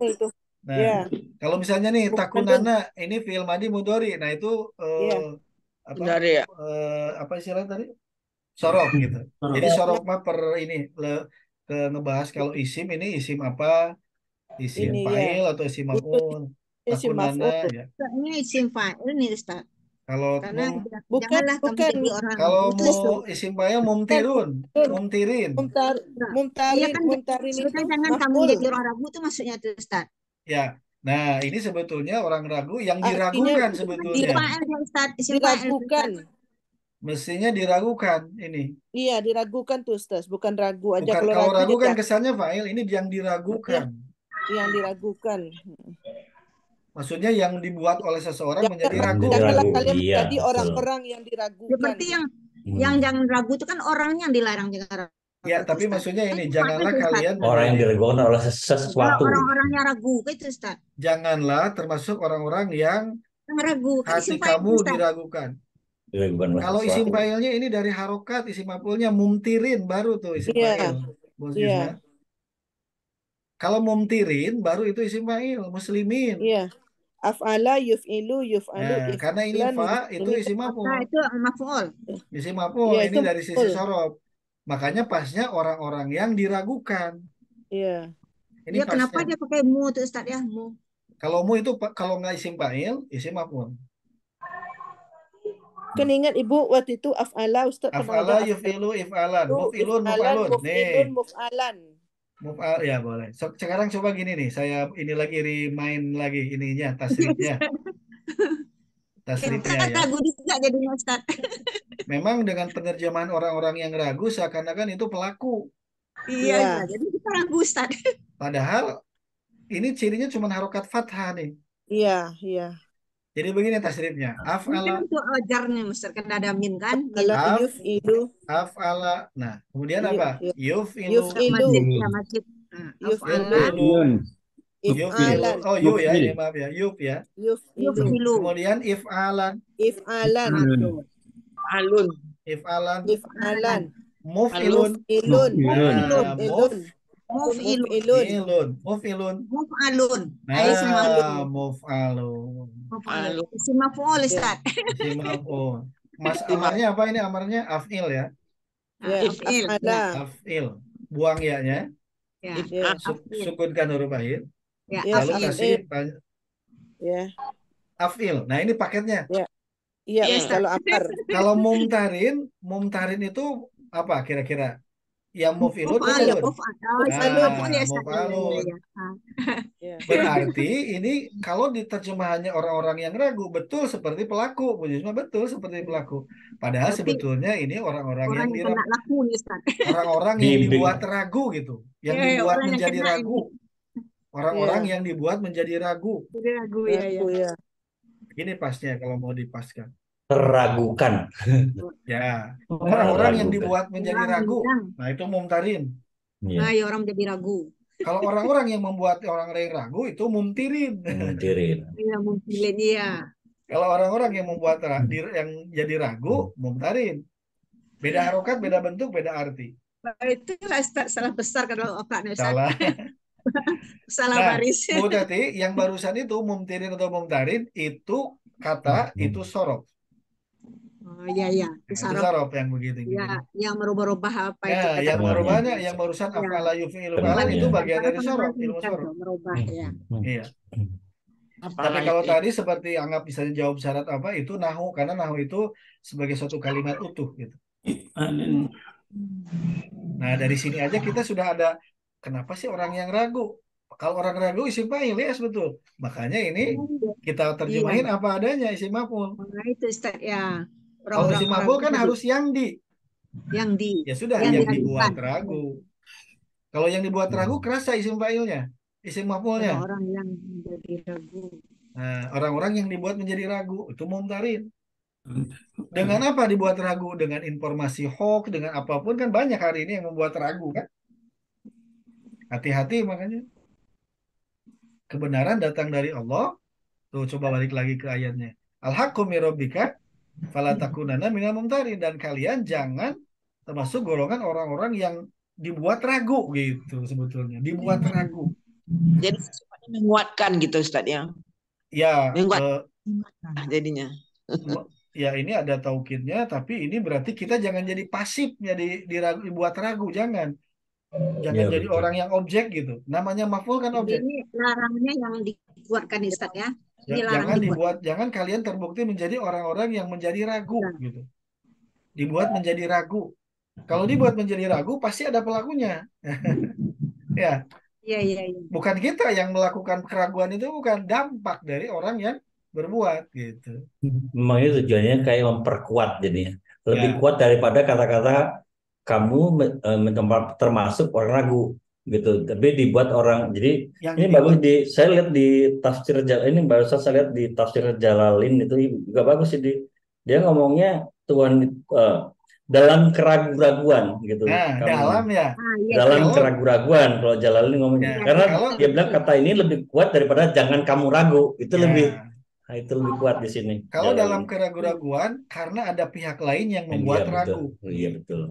Nah, kalau misalnya nih takunana ini fi'il madhi mudhari. Nah, itu apa istilahnya tadi? Sorof gitu. Jadi sorof mah ngebahas kalau isim ini isim apa? Isim fa'il atau isim maf'ul. Takunana ya. Ini isim fa'il nih Ustaz. Kalau janganlah kamu jadi orang kalau mau isim fa'il mumtirin. Mumtarin itu jangan kamu jadi orang ragu itu maksudnya tuh Ustaz. Ya. Nah, ini sebetulnya orang ragu yang diragukan sebetulnya. Diragukan. Mestinya diragukan ini. Iya, diragukan tuh Ustaz, bukan ragu aja. Kalau ragu kan kesannya fa'il, ini yang diragukan. Yang diragukan. Maksudnya yang dibuat oleh seseorang menjadi ragu. Janganlah kalian menjadi orang-orang yang diragukan. Seperti yang jangan ragu itu kan orangnya yang dilarang jangan ragu. Ya, tapi maksudnya ini janganlah kalian orang yang diragukan oleh sesuatu. Orang-orangnya ragu itu Ustaz. Janganlah termasuk orang-orang yang ragu. Hati kamu diragukan. Kalau isim fa'ilnya ini dari harokat, isim maf'ulnya mumtirin baru tuh isim fa'il. Iya. Kalau mumtirin baru itu isim fa'il, muslimin. Iya. Af'ala yuf'ilu yuf'alu. Nah, karena ini fa itu isim maf'ul. Nah, itu maf'ul. Isim maf'ul ini dari sisi sorof. Makanya pasnya orang-orang yang diragukan. Iya. Ini ya kenapa dia pakai mu tuh Ustaz ya, mu? Kalau mu itu kalau nggak isim fa'il, isim maf'ul. Kan ingat Ibu waktu itu af'ala Ustaz af'ala yuf'ilu if'alan, muf'ilun muf'alun. Nih. Muf'alan. Muf'al ya boleh. Sekarang coba gini nih, saya ini lagi remind lagi ininya tasrifnya. Tasrifnya ya. Ragu juga jadi Ustaz. Memang dengan penerjemahan orang-orang yang ragu seakan-akan itu pelaku. Iya, jadi kita ragu Ustaz. Padahal ini cirinya cuma harokat fathah nih. Iya, iya. Jadi begini tasrifnya. Af'ala. Itu ajarnya Ustaz kan ada min kan? Yuf'ilu. Af'ala. Nah, kemudian apa? Yuf'ilu. Yuf'ilu. Yuf'ilan. Oh, yu ya, ini maaf ya. Yuf ya. Yuf'ilu. Kemudian if'alan. If'alan. Alun. If'alan. If'alan. Muf'ilun. Muf'ilun. Muf'alun. Nah, muf'alun. Isim maf'ul Ustaz. Isim maf'ul. Mas amarnya apa ini amarnya? Af'il ya. Af'il. Buang ya-nya. Ya. Sukunkan huruf akhir. Ya. Lalu kasih ya. Af'il. Nah, ini paketnya. Iya, kalau apar. Kalau mumtarin itu apa kira-kira? Yang muf'ilun Ya muf'alun. muf'al. Muf'alun. Muf'al ya Ustaz. Muf'alun. Ya. Berarti ini kalau diterjemahannya orang-orang yang ragu, betul seperti pelaku. Bu Yusma betul seperti pelaku. Padahal Berarti sebetulnya ini orang-orang orang yang yang kena laku nih Ustaz. orang-orang yang Bimbing. dibuat ragu gitu, yang Ya, dibuat orang yang menjadi kena ragu. ini. Orang-orang Iya. yang dibuat menjadi ragu. Jadi ragu ya. Ragu ya. Ini pasnya kalau mau dipaskan. Teragukan. Ya, orang-orang yang Teragukan. dibuat menjadi Orang ragu. yang Nah, itu mumtarin. Iya. ya orang menjadi ragu. Kalau orang-orang yang membuat orang lain ragu itu mumtirin. Mentirin. Ya mungkin iya. Kalau orang-orang yang membuat yang jadi ragu, mumtarin. Beda harokat, beda bentuk, beda arti. Itulah Ustaz, salah besar kalau otaknya Ustaz. Salah. Salah Nah, baris. Bu Tati, yang barusan itu mumtirin atau mumtarin itu kata itu sorof. Oh iya iya, Nah, itu saraf sorof yang begitu. ya yang merubah-rubah apa itu Ya, kata yang Oh, merubahnya, iya. yang barusan Ya. af'ala yuf'ilu Benar, fa'alan ya. itu bagian Karena dari sorof, pengertian ilmu kan sorof. tuh, merubah ya. Iya. Apa Tapi lagi? kalau tadi seperti anggap misalnya jawab syarat apa itu nahu, karena nahu itu sebagai suatu kalimat utuh gitu. Nah, dari sini aja kita sudah ada kenapa sih orang yang ragu? Kalau orang ragu isim fa'il ya betul. Makanya ini kita terjemahin apa adanya isim maf'ul. Nah, itu Ustaz ya. Kalau isim maf'ul kan harus yang di. Ya sudah, yang dibuat diragukan. ragu. Kalau yang dibuat ragu kerasa isim fa'ilnya, isim maf'ulnya. Orang yang menjadi ragu. Nah, orang-orang yang dibuat menjadi ragu itu mumtarin. Dengan apa dibuat ragu? Dengan informasi hoax, dengan apapun kan banyak hari ini yang membuat ragu kan. Hati-hati makanya. Kebenaran datang dari Allah. Tuh coba balik lagi ke ayatnya. Al-haqqu min rabbika fala takunanna minal mumtarin, dan kalian jangan termasuk golongan orang-orang yang dibuat ragu gitu sebetulnya. Dibuat ragu. Jadi sesuatu menguatkan gitu Ustaz ya. Ya, Menguatkan jadinya. ya ini ada taukidnya, tapi ini berarti kita jangan jadi pasif ya dibuat ragu, jangan. Jangan Ya, jadi betul. orang yang objek gitu. Namanya maf'ul kan objek. Ini larangannya yang dikuatkan Ustaz ya. Ya, Ini larang jangan dibuat. dibuat, jangan kalian terbukti menjadi orang-orang yang menjadi ragu gitu. Dibuat menjadi ragu. Kalau dibuat menjadi ragu pasti ada pelakunya. Ya, Iya iya iya. bukan kita yang melakukan keraguan, itu bukan dampak dari orang yang berbuat gitu. Memang itu tujuannya kayak memperkuat jadinya. Lebih Ya. kuat daripada kata-kata kamu termasuk orang ragu gitu. Tapi dibuat orang. Jadi Yang ini dibuat. bagus saya lihat di tafsir ini barusan saya lihat di tafsir Jalalain itu juga bagus sih dia ngomongnya Tuhan dalam keraguan gitu. Nah, Kamu dalam ya. Iya, dalam kalau- keraguan kalau Jalalain ngomongnya. Ya, Karena kalau- dia bilang kata ini lebih kuat daripada jangan kamu ragu. Itu Ya. lebih Nah, itu lebih kuat di sini. Kalau Jalalain. dalam keraguan karena ada pihak lain yang Iya, membuat betul. ragu. Iya betul.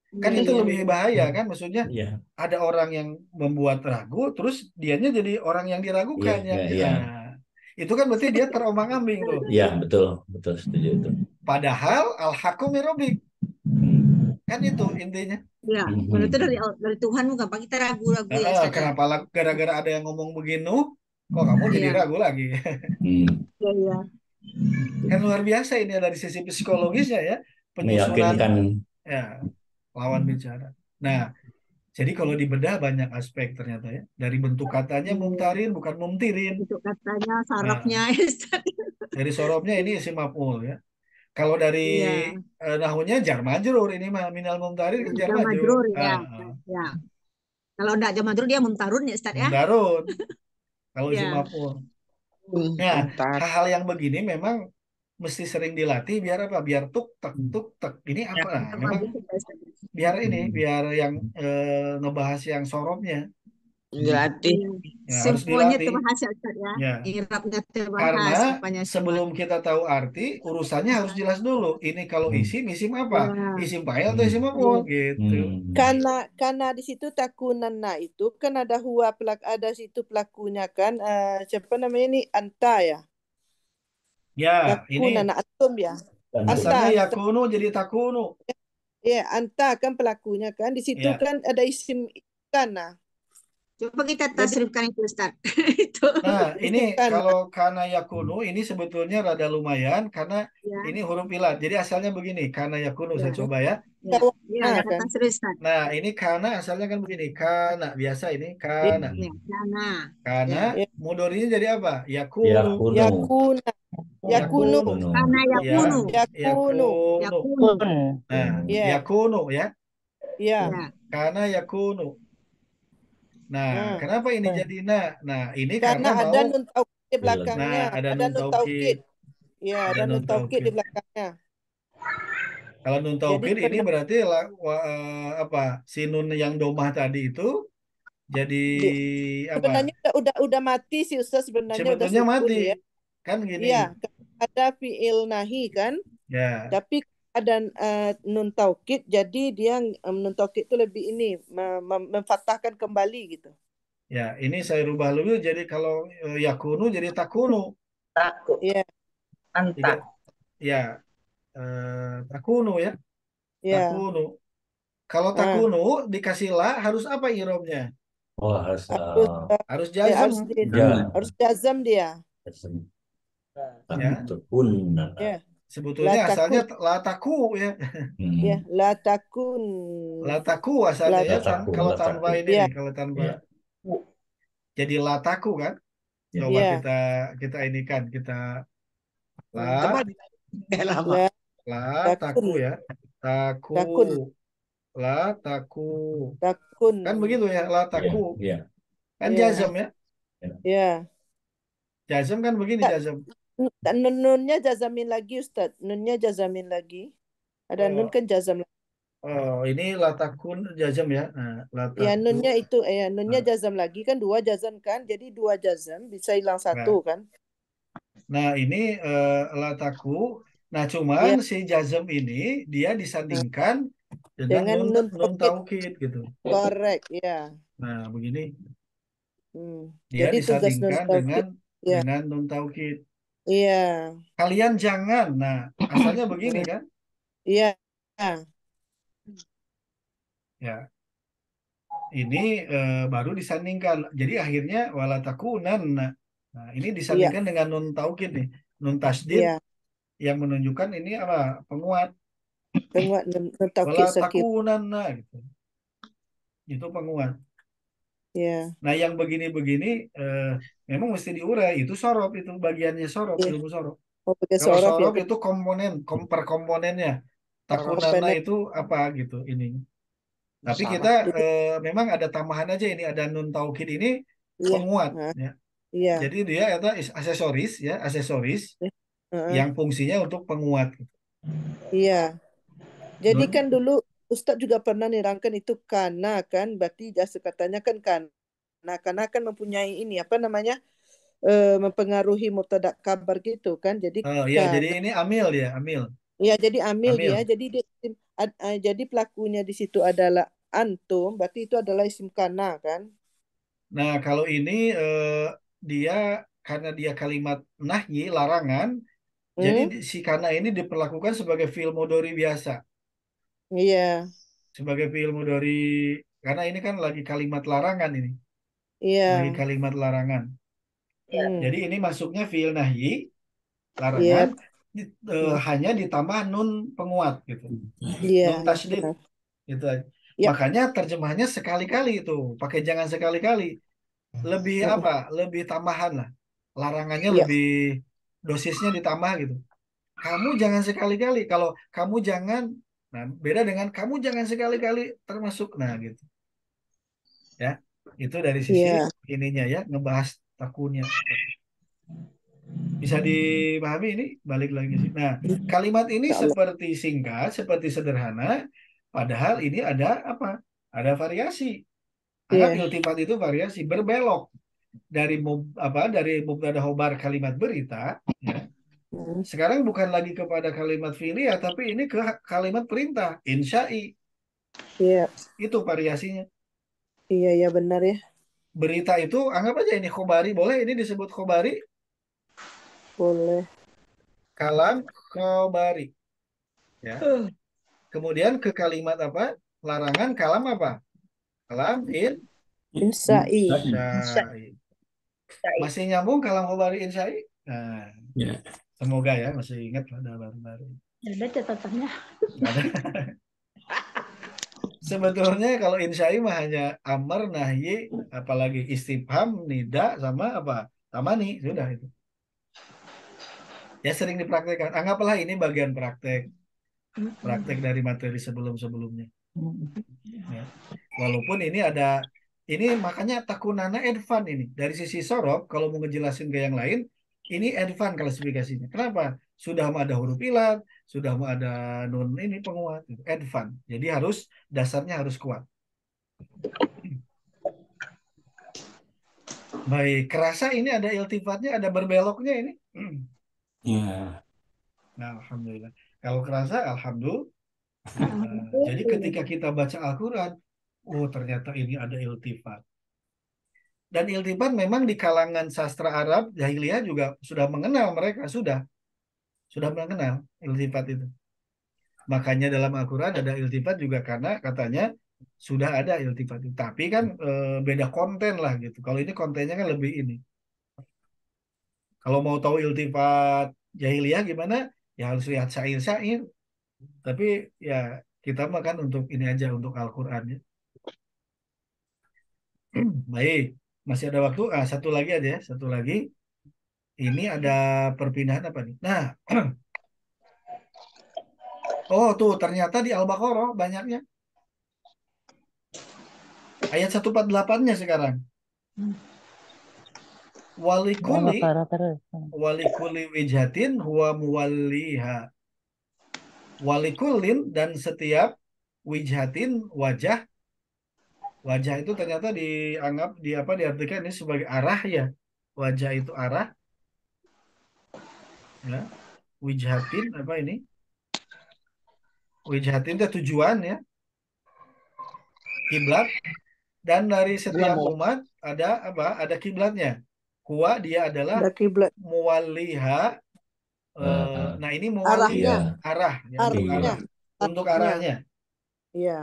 Kan Iya, itu iya, lebih iya. bahaya kan, maksudnya Iya. ada orang yang membuat ragu terus dianya jadi orang yang diragukan Iya, yang iya. Nah, itu kan berarti dia terombang-ambing tuh. Iya betul setuju itu. Padahal al-haqqu min rabbik. Hmm. Kan itu intinya. Iya, Mhm. kalau itu dari Tuhan gampang kita ragu-ragu ya Ustaz ya. Kenapa gara-gara ada yang ngomong begini, kok kamu jadi Iya. ragu lagi? Hmm. Iya iya. Kan luar biasa ini dari sisi psikologisnya ya, penyusunan Meyakinkan. ya lawan bicara. Nah, jadi kalau dibedah banyak aspek ternyata ya. Dari bentuk katanya mumtarin bukan mumtirin. Untuk katanya sarafnya Ustaz. Dari sorobnya ini isim maf'ul ya. Kalau dari Iya. nahunya jar majrur, ini mah minal mumtarin ke jar Jar majrur. majrur ya. Ya. Kalau enggak jar majrur dia muntarun ya Ustaz ya. Muntarun. Kalau isim Iya. maf'ul. Nah, hal-hal yang begini memang mesti sering dilatih biar apa? Biar tuk tek. Ini apa? Nah, memang biar yang ngebahas yang sorobnya. Dilatih. Ya, harus Semuanya dilatih. terbahas ya Ustaz ya. Ya. Irabnya terbahas. Karena apanya sebelum kita tahu arti, urusannya harus jelas dulu. Ini kalau isim apa? Ya. Isim fa'il atau isim maf'ul gitu. Karena di situ takunanna itu kan ada ada situ pelakunya kan siapa namanya ini anta ya. Ya, ini Takunanna antum ya. asalnya Anta. yakunu jadi takunu. Ya, anta kan pelakunya kan di situ Ya. kan ada isim kana. Coba kita Jadi tasrifkan itu Ustaz. Itu. Nah, ini isim kana. kalau kana yakunu ini sebetulnya rada lumayan karena Ya, ini huruf ilat. Jadi asalnya begini, kana yakunu ya, saya coba ya. ya. Ya, Kawana kita kan. tasrif Ustaz. Nah, ini kana asalnya kan begini, kana biasa ini Iya, kana. Ya, sana. Kana Ya. iya. mudorinya jadi apa? Yakunu, Yakunu. Yakuna. Yakunu. Yakunu. Kana ya, yakunu. Yakunu. yakunu. Kun. Nah, Iya, yakunu ya. iya. Ya. Kana yakunu. Nah, Nah, kenapa ini jadi Nah, ini karena karena ada mau nun taukid di belakangnya. Nah, ada Ada nun nun taukid. taukid. Iya, Ada ada nun nun taukid di taukid. belakangnya. Kalau nun Jadi taukid ini karena berarti apa? Si nun yang domah tadi itu jadi di- apa? sebenarnya udah mati sih Ustaz, sebenarnya udah Sebetulnya sukun mati. ya. Kan gini. Iya, ada fiil nahi kan, Ya, tapi ada nun taukid, jadi dia nun taukid itu lebih ini memfathahkan kembali gitu. ya. Ini saya rubah dulu jadi kalau yakunu jadi takunu. Takut. Iya, Anta. Tiga, ya, takunu ya. iya. Takunu. Kalau Nah, takunu dikasih la harus apa irobnya? Oh, harus harus Harus ya, jazm. harus jazam dia. Ya. takun. Ya, Sebetulnya la asalnya takun. la taku ya. Ya, la takun. La taku asalnya La ya. Lataku, Kalau lataku. tanpa ini Iya, nih, kalau tanpa Iya. jadi la taku kan? Ya. Coba iya. kita ini kan kita la Coba lama. la Takun, taku ya. Taku. takun, La taku. takun. Kan begitu ya, la Iya. taku. Iya. Kan Iya, jazm ya. iya. Jazm kan begini Tak, jazm. nunnya jazamin lagi Ustaz. Nunnya jazamin lagi. Ada nun Oh, kan jazam lagi. ini la takun jazm ya. Nah, la Ya, taku. nunnya itu nunnya Nah, jazam lagi kan, dua jazam kan. Jadi dua jazam bisa hilang satu nah, kan. nah, ini la taku. Nah, cuman Ya, si jazm ini dia disandingkan dengan dengan nun nun nun taukid. taukid gitu. Correct, ya. Nah, begini dia Jadi tugas nun disandingkan taukid. Ya, dengan nun taukid. iya. Kalian jangan. Nah, asalnya begini kan? Iya. Ya, ini baru disandingkan. Jadi akhirnya wala takunan. Nah, ini Iya. disandingkan dengan nun taukid nih. Nun tasdid Iya. yang menunjukkan ini apa? Penguat. Penguat nun Wala taukid sakit. takunan gitu. Itu penguat. Iya. Nah, yang begini-begini memang mesti diurai. Itu sorob itu bagiannya sorob, Iya. ilmu sorob. Oh, pakai Kalau sorob ya. sorob itu komponen, per komponennya. Takunana Komponen. itu apa gitu ini. Tapi Salah. kita Jadi, memang ada tambahan aja ini ada nun taukid ini iya. penguat Nah, ya. iya. Jadi dia itu aksesoris ya, aksesoris Heeh. yang fungsinya untuk penguat gitu. Iya. Jadi Nun kan dulu Ustadz juga pernah nerangkan itu kana kan, berarti jasa katanya kan kana. Kana kan mempunyai ini apa namanya, mempengaruhi mubtada kabar gitu kan. Jadi oh ya, jadi kana. ini amil dia, amil. Ya, jadi amil dia. Amil. Jadi jadi pelakunya di situ adalah antum, berarti itu adalah isim kana kan. Nah, kalau ini dia karena dia kalimat nahyi larangan, jadi Hmm? si kana ini diperlakukan sebagai fiil mudhari biasa, Iya. sebagai fiil mudhari karena ini kan lagi kalimat larangan ini, Iya. lagi kalimat larangan. Hmm. Jadi ini masuknya fiil nahyi Iya. larangan Hmm. hanya ditambah nun penguat gitu, Iya. nun tasydid Benar. gitu aja. Ya. Makanya terjemahnya sekali-kali itu, pakai jangan sekali-kali. Lebih Hmm. apa? Lebih tambahan lah. Larangannya Iya. lebih dosisnya ditambah gitu. Kamu jangan sekali-kali. Kalau kamu jangan, nah beda dengan kamu jangan sekali-kali termasuk, nah gitu. Ya, itu dari sisi Iya. ininya ya, ngebahas takunya. Bisa dipahami ini? Balik lagi sih. Nah, kalimat ini Insya Allah. seperti singkat, seperti sederhana, padahal ini ada apa? Ada variasi. Anggap Iya. iltifat itu variasi, berbelok dari dari mubtada khobar kalimat berita, ya. Hmm. Sekarang bukan lagi kepada kalimat fi'liyah, tapi ini ke kalimat perintah, insya'i. Iya. Itu variasinya. Iya, ya benar ya. Berita itu anggap aja ini khobari, boleh ini disebut khobari, Boleh. kalam khobari, ya. Kemudian ke kalimat apa? Larangan kalam apa? Kalam Insai. Insyai. Masih nyambung kalam khobari insyai? Nah, Ya. semoga ya masih ingat lah baru-baru. Ada catatannya. Ada. Sebetulnya kalau insyai mah hanya amar, nahyi, apalagi istifham, nida, sama apa? Tamani, sudah itu. Ya sering dipraktekkan. Anggaplah ini bagian praktek. Praktek dari materi sebelum-sebelumnya. Ya. Walaupun ini makanya takunana advance ini. Dari sisi sorob, kalau mau ngejelasin ke yang lain, ini advance klasifikasinya. Kenapa? Sudah mau ada huruf ilat, sudah mau ada nun ini penguat, advance. Jadi dasarnya harus kuat. Baik, kerasa ini ada iltifatnya, ada berbeloknya ini. Ya. Nah, alhamdulillah. Kalau kerasa, alhamdulillah. Jadi ketika kita baca Al-Quran, oh ternyata ini ada iltifat. Dan iltifat memang di kalangan sastra Arab, jahiliyah juga sudah mengenal mereka, sudah mengenal iltifat itu. Makanya dalam Al-Quran ada iltifat juga karena katanya sudah ada iltifat itu. Tapi kan beda konten lah gitu. Kalau ini kontennya kan lebih ini. Kalau mau tahu iltifat jahiliyah gimana, ya harus lihat syair-syair. Tapi ya kita makan untuk ini aja, untuk Al-Quran ya. Baik, masih ada waktu. Satu lagi aja ya, satu lagi. Ini ada perpindahan apa nih? Nah, oh tuh ternyata di Al-Baqarah banyaknya. Ayat 148-nya sekarang. Walikuli Bakara terus. walikuli wijhatin huwa muwalliha. Walikulin dan setiap wijhatin wajah itu ternyata dianggap diartikan ini sebagai arah ya. Wajah itu arah ya. Wijhatin apa ini? Wijhatin itu tujuan ya. Kiblat, dan dari setiap umat ada apa? Ada kiblatnya. Huwa dia adalah Ada kiblat. muwalliha. Nah ini muwalli Arahnya. arah ya, untuk Arahnya. arah. Untuk arahnya. Iya.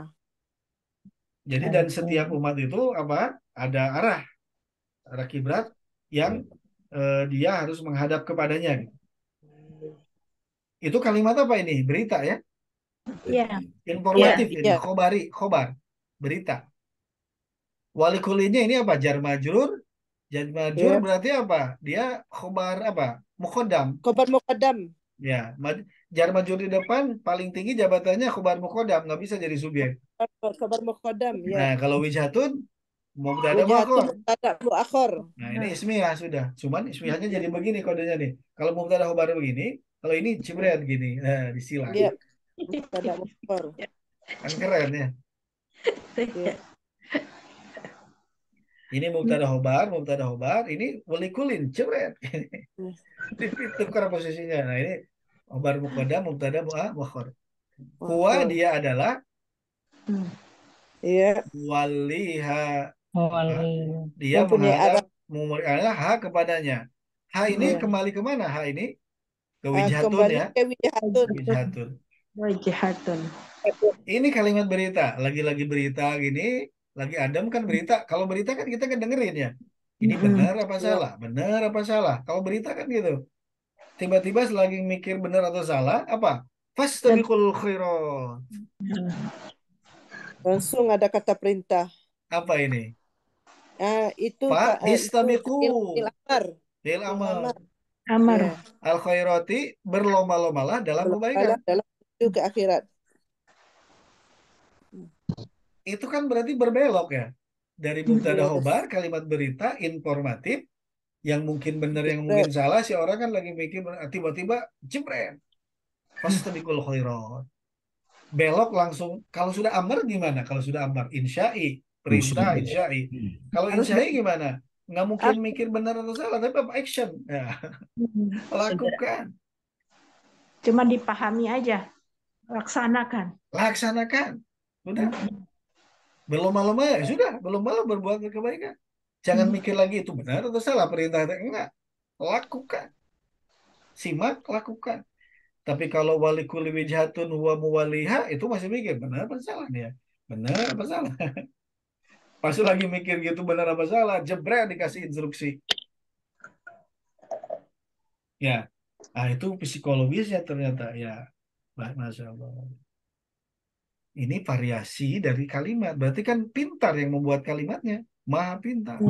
Jadi dan setiap umat itu apa? Ada arah kiblat yang dia harus menghadap kepadanya. Itu kalimat apa ini? Berita ya? Iya. Informatif ini. Iya. Khobar. Berita. Walikulinya ini apa? Jar majrur. Jar majrur Iya. berarti apa? Dia khobar apa? Muqaddam. Khobar muqaddam. Ya, jar majrur di depan paling tinggi jabatannya khobar muqaddam, nggak bisa jadi subjek. Khobar muqaddam ya. Nah, kalau wijhatun mubtada Wijhatun muakhar. mubtada muakhar. Nah, ini ismiyah sudah. Cuman ismiyahnya jadi begini kodenya nih. Kalau mubtada khobar begini, kalau ini cibret gini. Nah, disilang. Iya. Mubtada muakhar. Kan keren ya. Iya. Ini mubtada khobar, ini walikulin cibret. Ditukar posisinya. Nah, ini khobar muqaddam, mubtada muakhar. Huwa dia adalah Iya. waliha. Wali. Dia Mempunyai menghadap ha kepadanya. Ha ini kembali kemana? Ha ini ke wijhatun kembali ya. ke wijhatun. Wijhatun. Wajihatun. Ini kalimat berita. Lagi-lagi berita gini. Lagi adem kan berita. Kalau berita kan kita kan dengerin ya. Ini benar apa salah? Benar apa salah? Kalau berita kan gitu. Tiba-tiba selagi mikir benar atau salah, apa? Fastabiqul khairat. Langsung ada kata perintah. Apa ini? Itu Istabiqu. Fil amar. Fil amar. Amar. Ya. Al khairati berlomba-lombalah dalam kebaikan. Dalam menuju ke akhirat. Itu kan berarti berbelok ya. Dari mubtada Yes. khobar, kalimat berita informatif yang mungkin benar yang mungkin salah, si orang kan lagi mikir tiba-tiba jebret. Fastabiqul khairat. Belok langsung. Kalau sudah amar gimana? Kalau sudah amar insyai, perintah insyai. Kalau insyai gimana? Nggak mungkin mikir benar atau salah, tapi apa action. Ya. Lakukan. Cuma dipahami aja. Laksanakan. Udah. Berlomba-lomba ya sudah, berlomba-lomba berbuat kebaikan. Jangan mikir lagi itu benar atau salah perintah. Enggak. Lakukan. Simak, lakukan. Tapi kalau walikuli wijhatun huwa muwaliha itu masih mikir benar apa salah dia? Benar apa salah? Pas lagi mikir gitu benar apa salah, jebret dikasih instruksi. Ya, itu psikologisnya ternyata ya. Masya Allah. Ini variasi dari kalimat. Berarti kan pintar yang membuat kalimatnya. Maha pintar.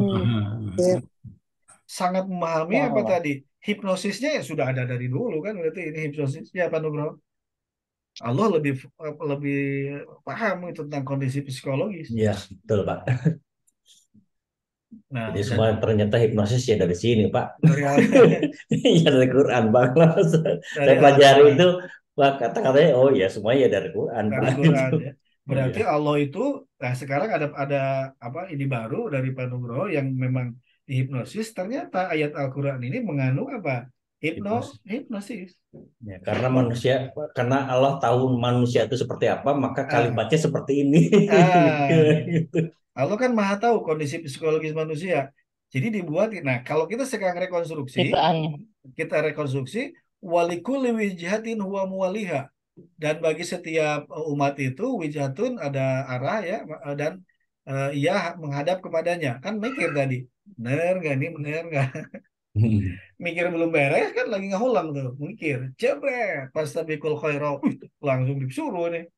Sangat memahami apa Wow. tadi? Hipnosisnya ya sudah ada dari dulu kan. Berarti ini hipnosisnya apa Nugroho? Allah lebih lebih paham tentang kondisi psikologis. Iya, betul Pak. Nah, Jadi dan semua ternyata hipnosis ya dari sini Pak. dari Iya dari Quran Pak. Saya dari pelajari Al-Quran. itu Pak kata-katanya oh ya semuanya ya dari Quran Dari Pak. Quran ya. Berarti Iya. Allah itu, nah sekarang ada apa ini baru dari Pak Nugroho yang memang dihipnosis. Ternyata ayat Al-Quran ini mengandung apa? Hipnosis. Hipnosis. Ya, karena Allah tahu manusia itu seperti apa, maka Ah, kalimatnya seperti ini. gitu. Gitu. Allah kan maha tahu kondisi psikologis manusia. Jadi dibuat. Nah, kalau kita sekarang rekonstruksi, Ciptaannya. walikuli wijhatin huwa muwaliha. Dan bagi setiap umat itu wijhatun ada arah ya, dan ia menghadap kepadanya. Kan mikir tadi, bener nggak ini, bener nggak? Mikir belum beres kan lagi ngulang tuh, mikir, jebret, pastabikul khairat, langsung disuruh nih.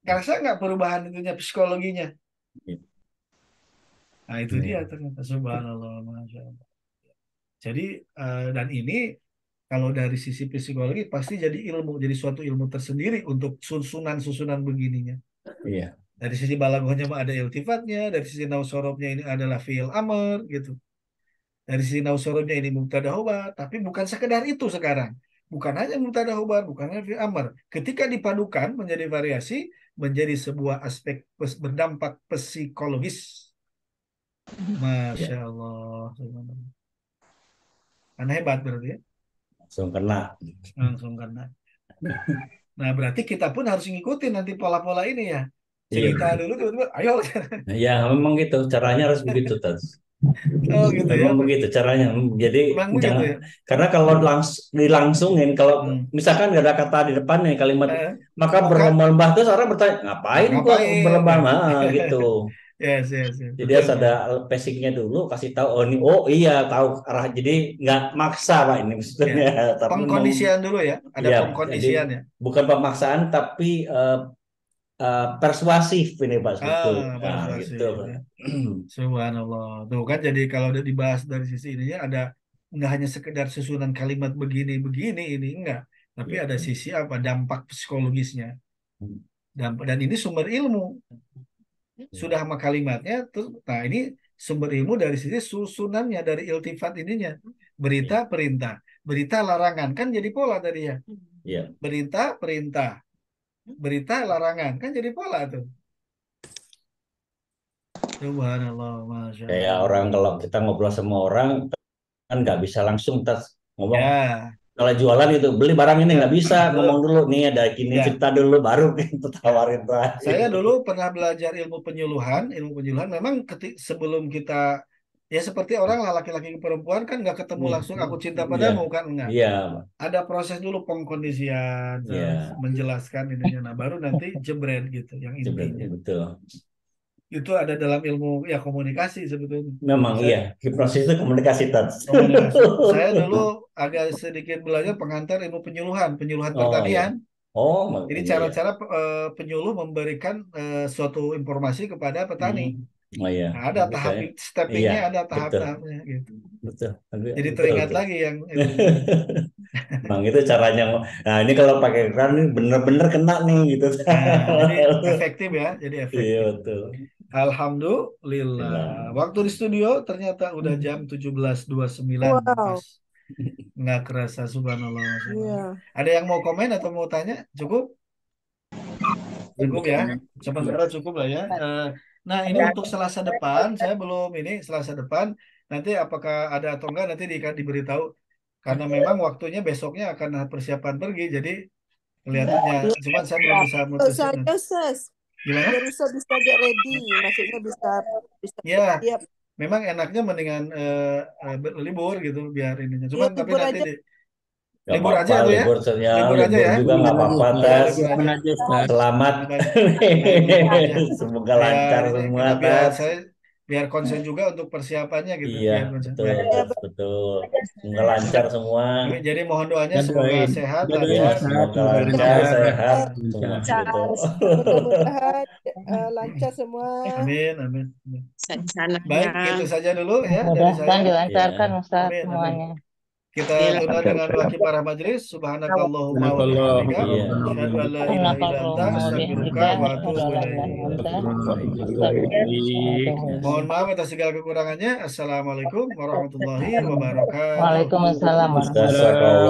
Kerasa nggak perubahan itunya psikologinya? Nah itu dia ternyata, subhanallah, masya Allah. Jadi dan ini kalau dari sisi psikologi pasti jadi ilmu, jadi suatu ilmu tersendiri untuk susunan-susunan begininya. Iya. Dari sisi balaghahnya mah ada iltifatnya, dari sisi nausorobnya ini adalah fi'il amr gitu. Dari sisi nausorobnya ini mubtada khobar, tapi bukan sekedar itu sekarang. Bukan hanya mubtada khobar, bukan hanya fi'il amr. Ketika dipadukan menjadi variasi, menjadi sebuah aspek berdampak psikologis. Masya Allah. Kan hebat berarti ya. Langsung kena. Langsung kena. Nah, berarti kita pun harus ngikutin nanti pola-pola ini ya. Iya. Cerita dulu tiba-tiba, ayo. Ya memang gitu, caranya harus begitu, Tats. Oh gitu ya. Memang begitu caranya. Jadi Memang begitu jangan ya. karena kalau dilangsungin, kalau Hmm. misalkan gak ada kata di depannya kalimat, maka Bukan. berlomba-lomba terus orang bertanya ngapain kok Ngapain? berlomba gitu. Yes. Jadi Betul, harus ada basicnya dulu, kasih tahu oh ini oh iya tahu arah, jadi nggak maksa Pak ini maksudnya. Ya. Tapi memang Pengkondisian dulu ya. Ada ya, pengkondisian jadi ya. bukan pemaksaan tapi persuasif ini Pak sebetulnya. Nah, Persuasif gitu. ya. Subhanallah. Tuh kan jadi kalau udah dibahas dari sisi ininya ada nggak hanya sekedar susunan kalimat begini ini enggak, tapi ada sisi apa dampak psikologisnya. Dan ini sumber ilmu. Sudah sama kalimatnya terus nah ini sumber ilmu dari sisi susunannya dari iltifat ininya. Berita perintah, berita larangan kan jadi pola tadi ya. Iya. Berita perintah, berita larangan kan jadi pola tuh. Subhanallah, masya Kayak Allah. orang kalau kita ngobrol sama orang kan nggak bisa langsung ngomong. Ya, Kalau jualan itu beli barang ini nggak bisa betul. ngomong dulu nih ada gini Ya. cerita dulu baru kita tawarin terakhir. Saya dulu pernah belajar ilmu penyuluhan memang sebelum kita ya seperti orang lah laki-laki ke perempuan kan nggak ketemu langsung aku cinta padamu kan enggak. Iya. Ada proses dulu pengkondisian, Iya. menjelaskan ininya, nah baru nanti jebret gitu yang intinya. Betul. Itu ada dalam ilmu ya komunikasi sebetulnya. Memang iya, hipnosis itu komunikasi Tats. Komunikasi. Saya dulu agak sedikit belajar pengantar ilmu penyuluhan pertanian. Oh, Jadi iya. cara-cara penyuluh memberikan suatu informasi kepada petani. Oh iya. Nah, ada tahap steppingnya, Iya, ada tahap-tahapnya gitu. Betul. Jadi teringat lagi yang Bang itu caranya. Nah ini kalau pakai keran ini bener-bener kena nih gitu. Jadi efektif ya, jadi efektif. Iya betul. Alhamdulillah. Waktu di studio ternyata udah jam 17.29. Wow. Nggak kerasa, subhanallah. Iya. Ada yang mau komen atau mau tanya? Cukup? Cukup ya? Sementara cukup lah ya. Nah ini untuk Selasa depan, saya belum ini Selasa depan. Nanti apakah ada atau enggak nanti diberitahu. Karena memang waktunya besoknya akan persiapan pergi. Jadi kelihatannya, cuman saya belum bisa mutusin. Gimana? Biar bisa get ready, maksudnya bisa Ya, siap. Memang enaknya mendingan libur gitu biar ininya. Cuman tapi libur nanti aja. Gak Libur aja apa-apa, tuh ya. libur saja, Libur aja libur ya. juga nggak apa-apa, Ya, Tes. libur aja. Selamat. Main libur aja. Semoga Biar lancar ini semua, kita biar Tes. saya biar konsen juga untuk persiapannya gitu. Iya, Biar konsen. betul, Ya. Tes, betul. Semoga lancar semua. Jadi mohon doanya semoga sehat, Iya, lancar, semoga lancar, sehat semua gitu. Mudah-mudahan lancar semua. Amin, amin. Amin. Sananya. Baik, itu saja dulu ya dari Mudah-mudahan saya. dilancarkan Ustaz Amin, amin. semuanya. Kita tunda dengan wakil para majelis. Subhanakallahumma wa bihamdika. Iya. Asyhadu an la ilaha illa anta, astaghfiruka wa atubu ilaik. Mohon maaf atas segala kekurangannya. Assalamualaikum warahmatullahi wabarakatuh. Waalaikumsalam warahmatullahi Jazakallah.